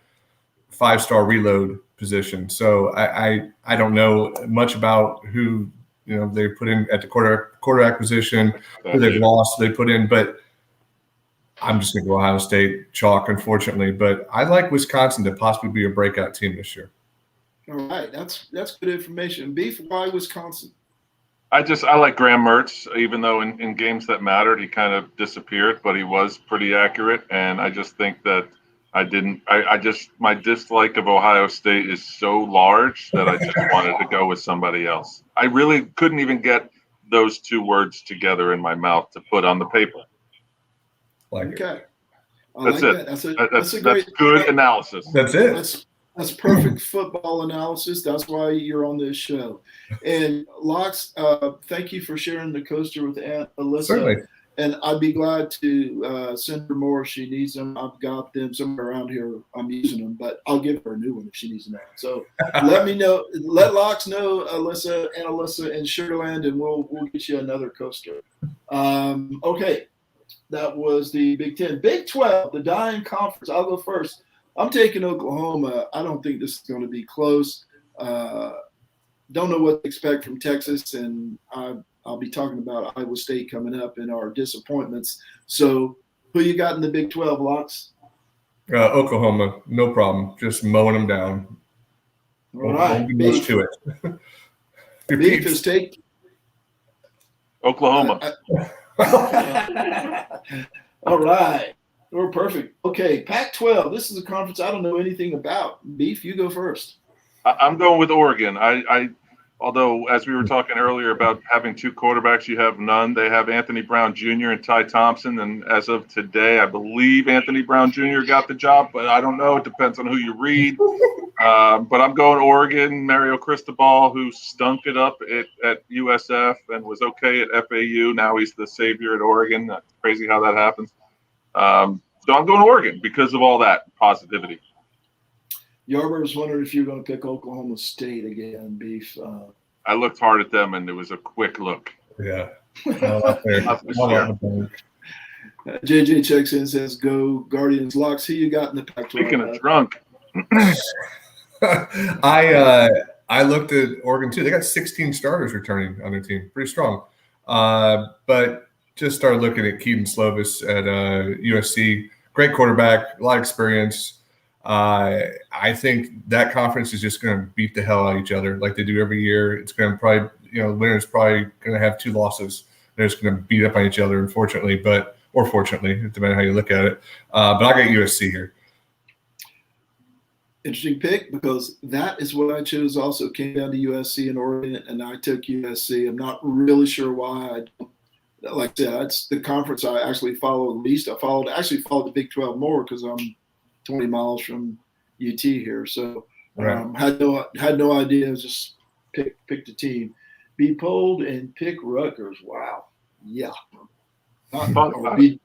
5-star reload position. So I don't know much about who they put in at the quarter acquisition, who they've lost, they put in. But I'm just going to go Ohio State chalk, unfortunately. But I like Wisconsin to possibly be a breakout team this year. All right, that's good information. Beef, why Wisconsin? I like Graham Mertz, even though in games that mattered, he kind of disappeared, but he was pretty accurate. And I just think that my dislike of Ohio State is so large that I just wanted to go with somebody else. I really couldn't even get those two words together in my mouth to put on the paper. Okay. That's it. That's good analysis. That's it. That's perfect football analysis. That's why you're on this show. And Locks, thank you for sharing the coaster with Aunt Alyssa. Certainly. And I'd be glad to send her more if she needs them. I've got them somewhere around here. I'm using them, but I'll give her a new one if she needs them. So let me know. Let Locks know, Alyssa in Sugarland, and we'll get you another coaster. Okay. That was the Big Ten. Big 12, the dying conference. I'll go first. I'm taking Oklahoma. I don't think this is going to be close. Don't know what to expect from Texas, and I'll be talking about Iowa State coming up and our disappointments. So who you got in the Big 12, Locks? Oklahoma, no problem. Just mowing them down. All right. Beef to it. Beef is take Oklahoma. All right. We're perfect. Okay, Pac-12. This is a conference I don't know anything about. Beef, you go first. I'm going with Oregon. Although, as we were talking earlier about having two quarterbacks, you have none. They have Anthony Brown Jr. and Ty Thompson, and as of today, I believe Anthony Brown Jr. got the job, but I don't know. It depends on who you read. But I'm going Oregon. Mario Cristobal, who stunk it up at USF and was okay at FAU. Now he's the savior at Oregon. That's crazy how that happens. So I'm going Oregon because of all that positivity. Yarber was wondering if you were going to pick Oklahoma State again, Beef. I looked hard at them, and it was a quick look. Yeah. JJ checks in and says, go Guardians. Locks, who you got in the Pac-12? Speaking of drunk. I looked at Oregon, too. They got 16 starters returning on their team. Pretty strong. But just started looking at Keaton Slovis at USC. Great quarterback, a lot of experience. I think that conference is just going to beat the hell out of each other like they do every year. It's going to probably, winner's probably going to have two losses. They're just going to beat up on each other, unfortunately, or fortunately, depending on how you look at it. But I got USC here. Interesting pick because that is what I chose also. Came down to USC and Oregon, and I took USC. I'm not really sure why. Like I said, that's the conference I actually follow least. I actually followed the Big 12 more because I'm 20 miles from UT here. So had no idea. Just picked a team. Be polled and pick Rutgers. Wow. Yeah. Be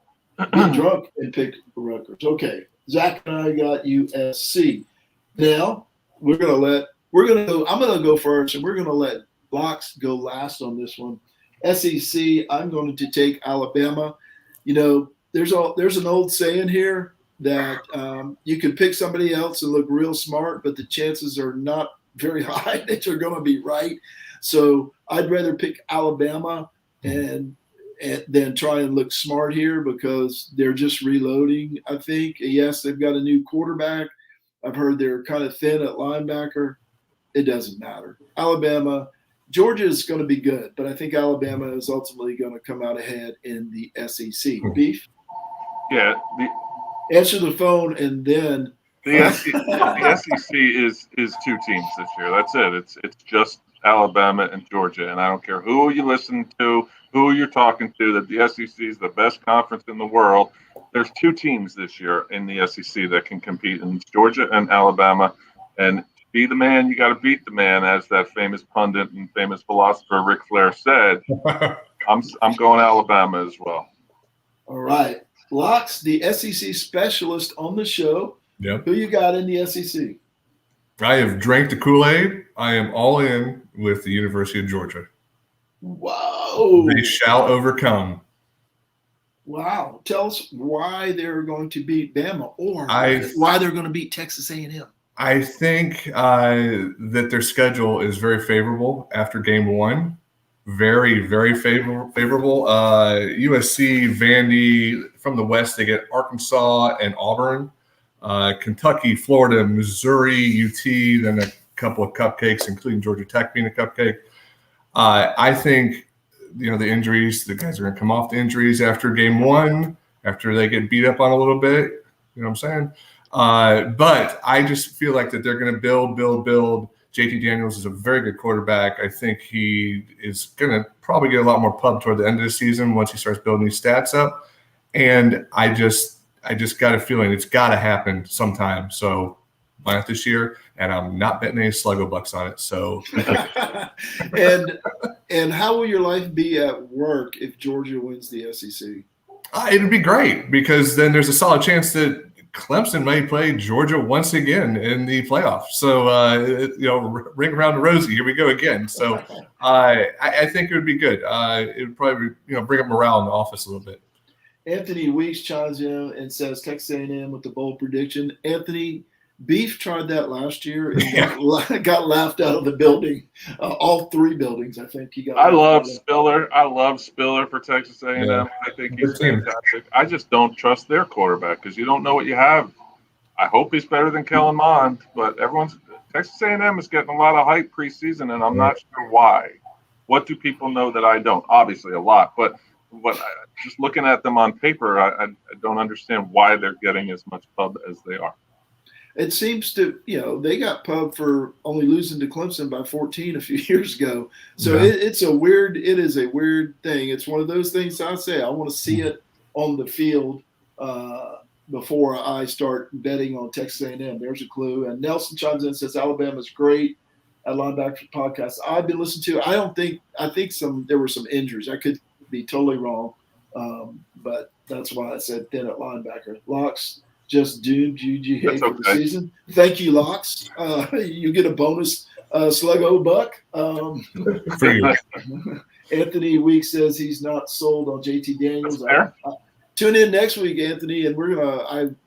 drunk and pick Rutgers. Okay. Zach and I got USC. Now I'm gonna go first, and we're gonna let Locks go last on this one. SEC, I'm going to take Alabama. There's an old saying here that you can pick somebody else and look real smart, but the chances are not very high that you're going to be right. So I'd rather pick Alabama and then try and look smart here because they're just reloading, I think. Yes, they've got a new quarterback. I've heard they're kind of thin at linebacker. It doesn't matter. Alabama, Georgia is going to be good, but I think Alabama is ultimately going to come out ahead in the SEC. Beef? Yeah. Answer the phone and then the SEC is two teams this year. That's it. It's just Alabama and Georgia, and I don't care who you listen to, who you're talking to, that the SEC is the best conference in the world. There's two teams this year in the SEC that can compete, and it's Georgia and Alabama. And to be the man, you got to beat the man, as that famous pundit and famous philosopher Ric Flair said. I'm going Alabama as well. All right. Locks, the SEC specialist on the show. Yep. Who you got in the SEC? I have drank the Kool-Aid. I am all in with the University of Georgia. Whoa. They shall overcome. Wow. Tell us why they're going to beat Bama or why they're going to beat Texas A&M. I think that their schedule is very favorable after game one. very, very favorable. USC, Vandy from the West, they get Arkansas and Auburn. Kentucky, Florida, Missouri, UT, then a couple of cupcakes, including Georgia Tech being a cupcake. I think, the injuries, the guys are going to come off the injuries after game one, after they get beat up on a little bit. You know what I'm saying? But I just feel like that they're going to build. JT Daniels is a very good quarterback. I think he is going to probably get a lot more pub toward the end of the season once he starts building these stats up. And I just got a feeling it's got to happen sometime. So why not this year? And I'm not betting any Sluggo bucks on it. So, and how will your life be at work if Georgia wins the SEC? It'd be great because then there's a solid chance that Clemson may play Georgia once again in the playoffs. So, ring around the rosy. Here we go again. So, I think it would be good. It would probably, bring up morale in the office a little bit. Anthony Weeks chimes in and says Texas A&M with the bold prediction. Anthony, Beef tried that last year and got laughed out of the building. All three buildings, I think he got. I love Spiller. I love Spiller for Texas A&M. Yeah. I think he's fantastic. I just don't trust their quarterback because you don't know what you have. I hope he's better than Kellen Mond, but Texas A&M is getting a lot of hype preseason, and I'm not sure why. What do people know that I don't? Obviously, a lot, but just looking at them on paper, I don't understand why they're getting as much pub as they are. It seems to, they got pub for only losing to Clemson by 14 a few years ago. So it is a weird thing. It's one of those things I say, I want to see it on the field before I start betting on Texas A&M. There's a clue. And Nelson chimes in and says, Alabama's great at linebacker podcast. I've been listening to, I think there were some injuries. I could be totally wrong. But that's why I said thin at linebacker. Locks just doomed UGA for the season. Thank you, Locks. You get a bonus Sluggo buck. Anthony Weeks says he's not sold on JT Daniels. Tune in next week, Anthony, and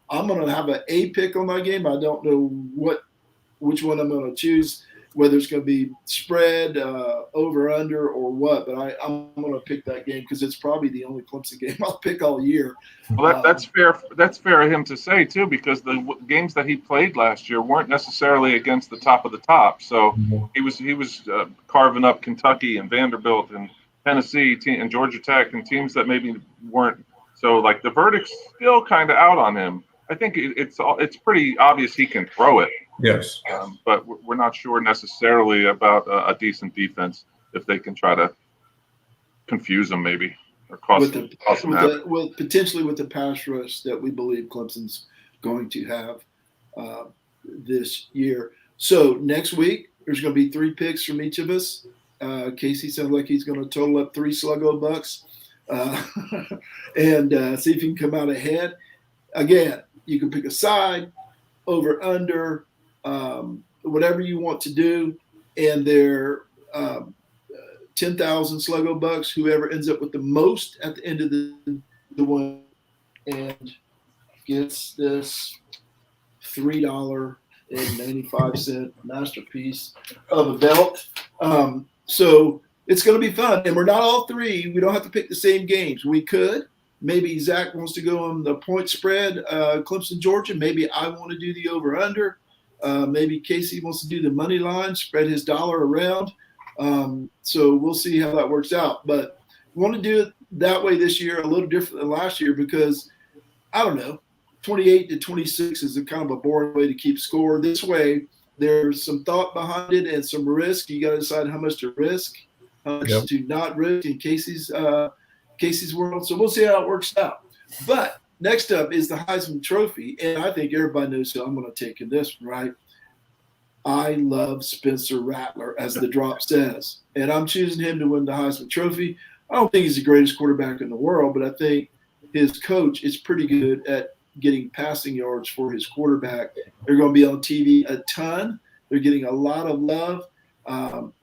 I'm gonna have an A pick on my game. I don't know which one I'm gonna choose, whether it's going to be spread, over, under, or what. But I'm going to pick that game because it's probably the only Clemson game I'll pick all year. Well, that's fair. That's fair of him to say, too, because the games that he played last year weren't necessarily against the top of the top. So he was carving up Kentucky and Vanderbilt and Tennessee and Georgia Tech and teams that maybe weren't. So, the verdict's still kind of out on him. I think it's pretty obvious he can throw it. Yes. But we're not sure necessarily about a decent defense if they can try to confuse them maybe or potentially with the pass rush that we believe Clemson's going to have this year. So next week, there's going to be 3 picks from each of us. Casey sounds like he's going to total up 3 Sluggo bucks and see if he can come out ahead. Again, you can pick a side, over, under, whatever you want to do, and they're 10,000 Sluggo bucks. Whoever ends up with the most at the end of the one and gets this $3.95 masterpiece of a belt. So it's going to be fun, and we're not all 3. We don't have to pick the same games. We could. Maybe Zach wants to go on the point spread, Clemson, Georgia. Maybe I want to do the over-under. Maybe Casey wants to do the money line, spread his dollar around. So we'll see how that works out. But we want to do it that way this year, a little different than last year because, 28 to 26 is a kind of a boring way to keep score. This way, there's some thought behind it and some risk. You got to decide how much to risk, how much to not risk in Casey's world. So we'll see how it works out. But next up is the Heisman Trophy, and I think everybody knows who I'm going to take in this, right? I love Spencer Rattler, as the drop says, and I'm choosing him to win the Heisman Trophy. I don't think he's the greatest quarterback in the world, but I think his coach is pretty good at getting passing yards for his quarterback. They're going to be on TV a ton. They're getting a lot of love.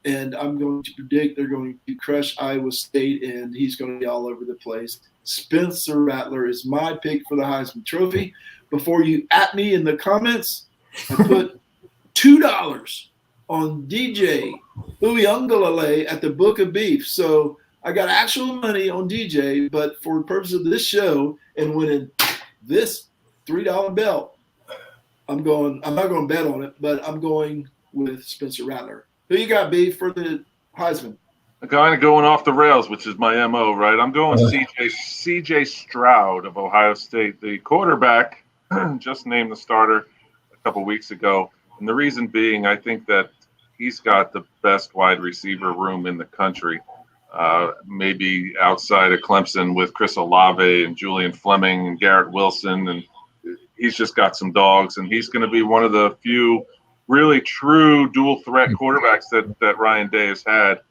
And I'm going to predict they're going to crush Iowa State, and he's going to be all over the place. Spencer Rattler is my pick for the Heisman Trophy. Before you at me in the comments, I put $2 on DJ Uyunglele at the Book of Beef. So I got actual money on DJ, but for the purpose of this show and winning this $3 belt, I'm not going to bet on it, but I'm going with Spencer Rattler. Who you got, B, for the Heisman? Kind of going off the rails, which is my MO, right? I'm going CJ Stroud of Ohio State, the quarterback, just named the starter a couple weeks ago. And the reason being, I think that he's got the best wide receiver room in the country, maybe outside of Clemson with Chris Olave and Julian Fleming and Garrett Wilson. And he's just got some dogs, and he's going to be one of the few really true dual threat quarterbacks that Ryan Day has had.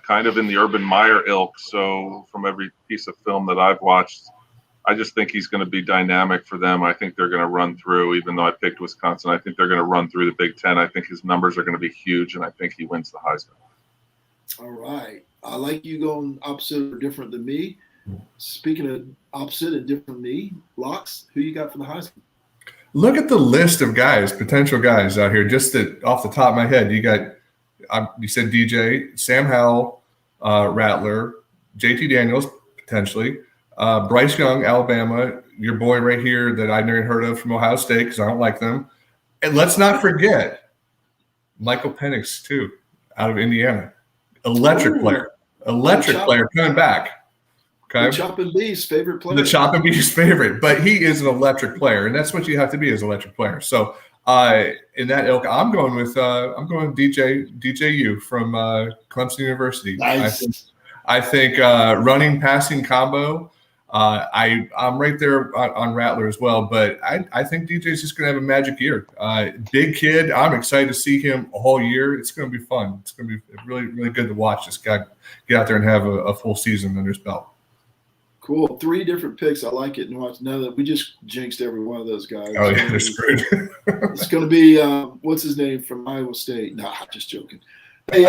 Kind of in the Urban Meyer ilk. So from every piece of film that I've watched, I just think he's going to be dynamic for them. I think they're going to run through, even though I picked Wisconsin, I think they're going to run through the Big Ten. I think his numbers are going to be huge, and I think he wins the Heisman. All right. I like you going opposite or different than me. Speaking of opposite and different than me, Locks, who you got for the Heisman? Look at the list of guys, potential guys out here. Just off the top of my head, you said DJ, Sam Howell, Rattler, JT Daniels, potentially, Bryce Young, Alabama, your boy right here that I've never heard of from Ohio State because I don't like them. And let's not forget Michael Penix, too, out of Indiana. Electric player coming back. Okay. The Chop and B's favorite player. The Chop and B's favorite, but he is an electric player, and that's what you have to be as an electric player. So in that ilk, I'm going DJU from Clemson University. Nice. I think running passing combo. I'm right there on Rattler as well, but I think DJ's just going to have a magic year. Big kid. I'm excited to see him all year. It's going to be fun. It's going to be really, really good to watch this guy get out there and have a full season under his belt. Cool. 3 different picks. I like it. Now that we just jinxed every one of those guys. Oh, yeah, they're screwed. It's going to be, what's his name from Iowa State? Nah, just joking. Hey,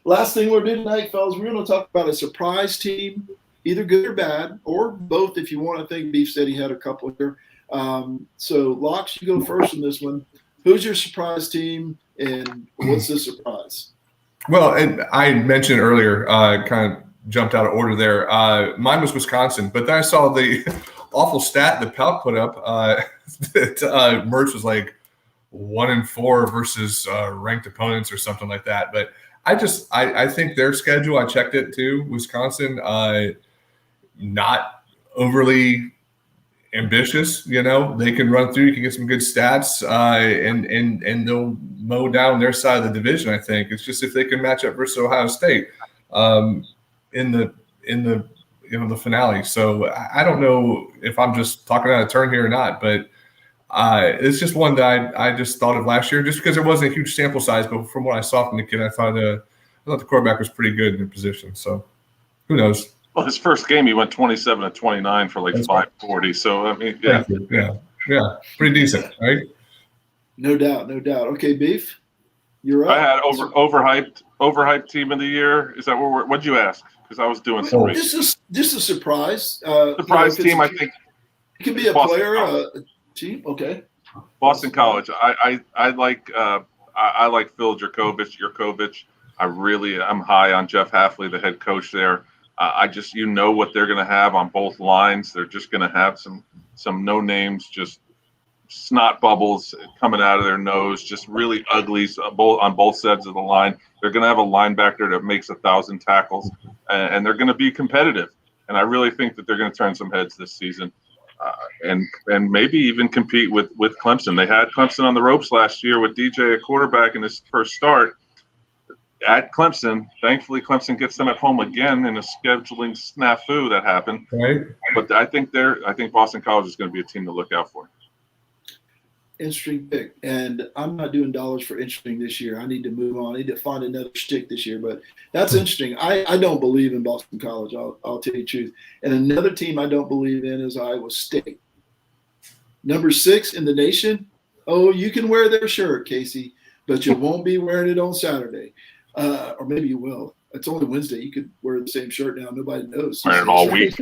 last thing we're doing tonight, fellas, we're going to talk about a surprise team, either good or bad, or both if you want. I think Beef said he had a couple here. So, Locks, you go first in this one. Who's your surprise team, and what's the surprise? Well, and I mentioned earlier, kind of jumped out of order there. Mine was Wisconsin, but then I saw the awful stat that Palk put up that Mertz was like 1-4 versus ranked opponents or something like that. But I think their schedule, I checked it too. Wisconsin, not overly ambitious. You know, they can run through. You can get some good stats, and they'll mow down their side of the division. I think it's just if they can match up versus Ohio State. In the the finale. So I don't know if I'm just talking out of turn here or not, but it's just one that I just thought of last year, just because it wasn't a huge sample size. But from what I saw from the kid, I thought the quarterback was pretty good in the position. So who knows? Well, his first game, he went 27-29 for like 540. So I mean, yeah, pretty decent, right? No doubt. Okay, Beef, you're up. I had overhyped team of the year. Is that what'd you ask? Because I was doing some research. Just a surprise. Surprise team, I think. It could be a player, a team. Okay. Boston College. I like Phil Jurkovich. I'm high on Jeff Hafley, the head coach there. What they're going to have on both lines. They're just going to have some no names, just snot bubbles coming out of their nose, just really ugly on both sides of the line. They're going to have a linebacker that makes 1,000 tackles, and they're going to be competitive. And I really think that they're going to turn some heads this season, and maybe even compete with Clemson. They had Clemson on the ropes last year with DJ, a quarterback, in his first start at Clemson. Thankfully, Clemson gets them at home again in a scheduling snafu that happened. Right. But I think Boston College is going to be a team to look out for. Interesting pick, and I'm not doing dollars for interesting this year. I need to move on. I need to find another shtick this year, but that's interesting. I don't believe in Boston College. I'll tell you the truth. And another team I don't believe in is Iowa State. Number 6 in the nation. Oh, you can wear their shirt, Casey, but you won't be wearing it on Saturday, or maybe you will. It's only Wednesday. You could wear the same shirt now. Nobody knows. Wear it all week.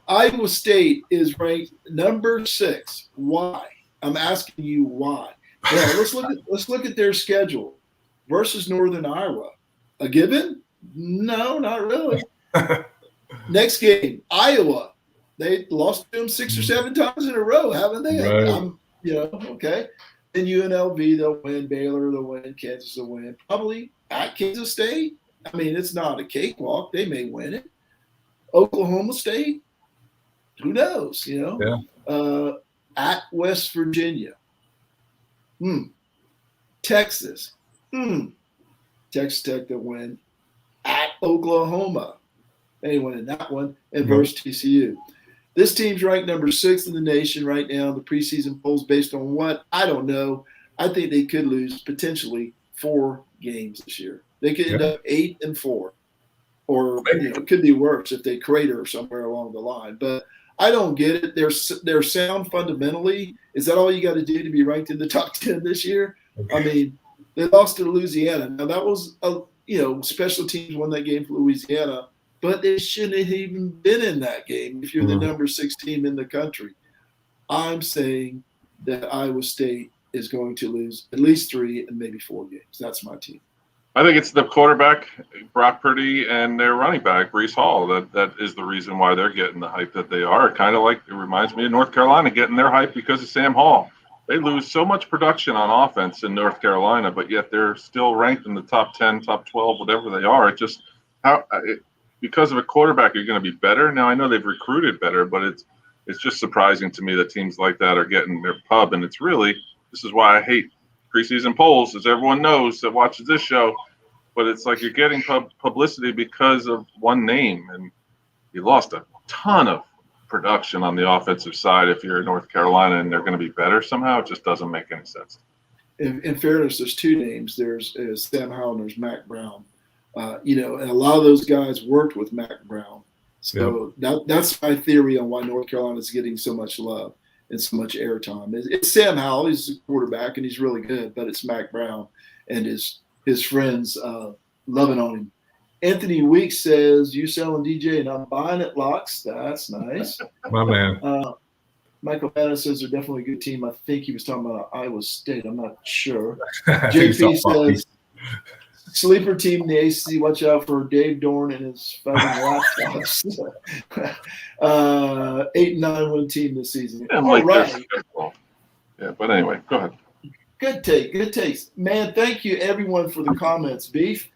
Iowa State is ranked number 6. Why? I'm asking you why. Yeah, let's look at their schedule versus Northern Iowa. A given? No, not really. Next game, Iowa. They lost to them 6 or 7 times in a row, haven't they? Right. Okay. Then UNLV, they'll win. Baylor, they'll win. Kansas will win. Probably at Kansas State. I mean, it's not a cakewalk. They may win it. Oklahoma State, who knows? Yeah. At West Virginia. Texas. Texas Tech to win. At Oklahoma. They win in that one. And versus TCU. This team's ranked number 6 in the nation right now in the preseason polls based on what? I don't know. I think they could lose potentially 4 games this year. They could end up 8-4. Or it could be worse if they crater somewhere along the line. But I don't get it. They're sound fundamentally. Is that all you got to do to be ranked in the top 10 this year? Okay. I mean, they lost to Louisiana. Now, that was, special teams won that game for Louisiana, but they shouldn't have even been in that game if you're the number 6 team in the country. I'm saying that Iowa State is going to lose at least 3 and maybe 4 games. That's my team. I think it's the quarterback, Brock Purdy, and their running back, Breece Hall. That is the reason why they're getting the hype that they are. Kind of like it reminds me of North Carolina getting their hype because of Sam Hall. They lose so much production on offense in North Carolina, but yet they're still ranked in the top 10, top 12, whatever they are. Because of a quarterback, you're going to be better. Now, I know they've recruited better, but it's just surprising to me that teams like that are getting their pub. And this is why I hate preseason polls, as everyone knows that watches this show. But it's like you're getting publicity because of one name, and you lost a ton of production on the offensive side if you're in North Carolina and they're going to be better somehow. It just doesn't make any sense. In fairness, there's 2 names. There's Sam Howell and there's Mac Brown. And a lot of those guys worked with Mac Brown. So that's my theory on why North Carolina is getting so much love and so much airtime. It's Sam Howell. He's a quarterback, and he's really good, but it's Mac Brown and his friends loving on him. Anthony Weeks says, you selling DJ and I'm buying it, Locks. That's nice. My man. Michael Bannon says they're definitely a good team. I think he was talking about Iowa State. I'm not sure. JP says, sleeper team in the ACC. Watch out for Dave Dorn and his fighting laptops. 8-9 win team this season. Yeah, all right. Yeah, but anyway, go ahead. Good taste. Man, thank you, everyone, for the comments. Beef,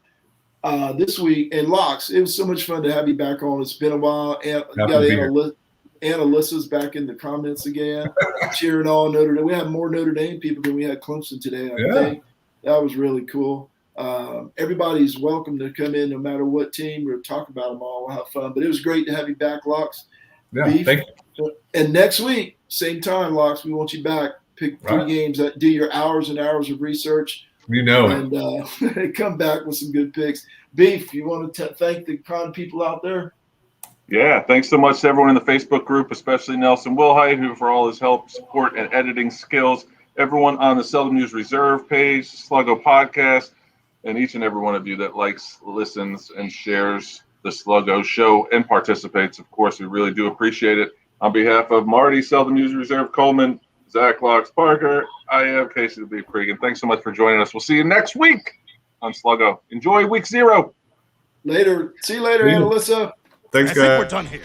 this week, and Locks, it was so much fun to have you back on. It's been a while. And you got Alyssa's back in the comments again, cheering on Notre Dame. We had more Notre Dame people than we had Clemson today, I think. That was really cool. Everybody's welcome to come in no matter what team. We'll talk about them all. We'll have fun. But it was great to have you back, Locks. Yeah, Beef. Thank you. And next week, same time, Locks, we want you back. Pick 3 games, do your hours and hours of research. And come back with some good picks. Beef, you want to thank the con people out there? Yeah, thanks so much to everyone in the Facebook group, especially Nelson Wilhite, who for all his help, support, and editing skills. Everyone on the Seldom News Reserve page, Sluggo Podcast, and each and every one of you that likes, listens, and shares the Sluggo show and participates. Of course, we really do appreciate it. On behalf of Marty, Seldom News Reserve, Coleman, Zach Locks, Parker, I am Casey the Beef Cregan. Thanks so much for joining us. We'll see you next week on Sluggo. Enjoy week 0. Later. See you later, Alyssa. Thanks, guys. I think we're done here.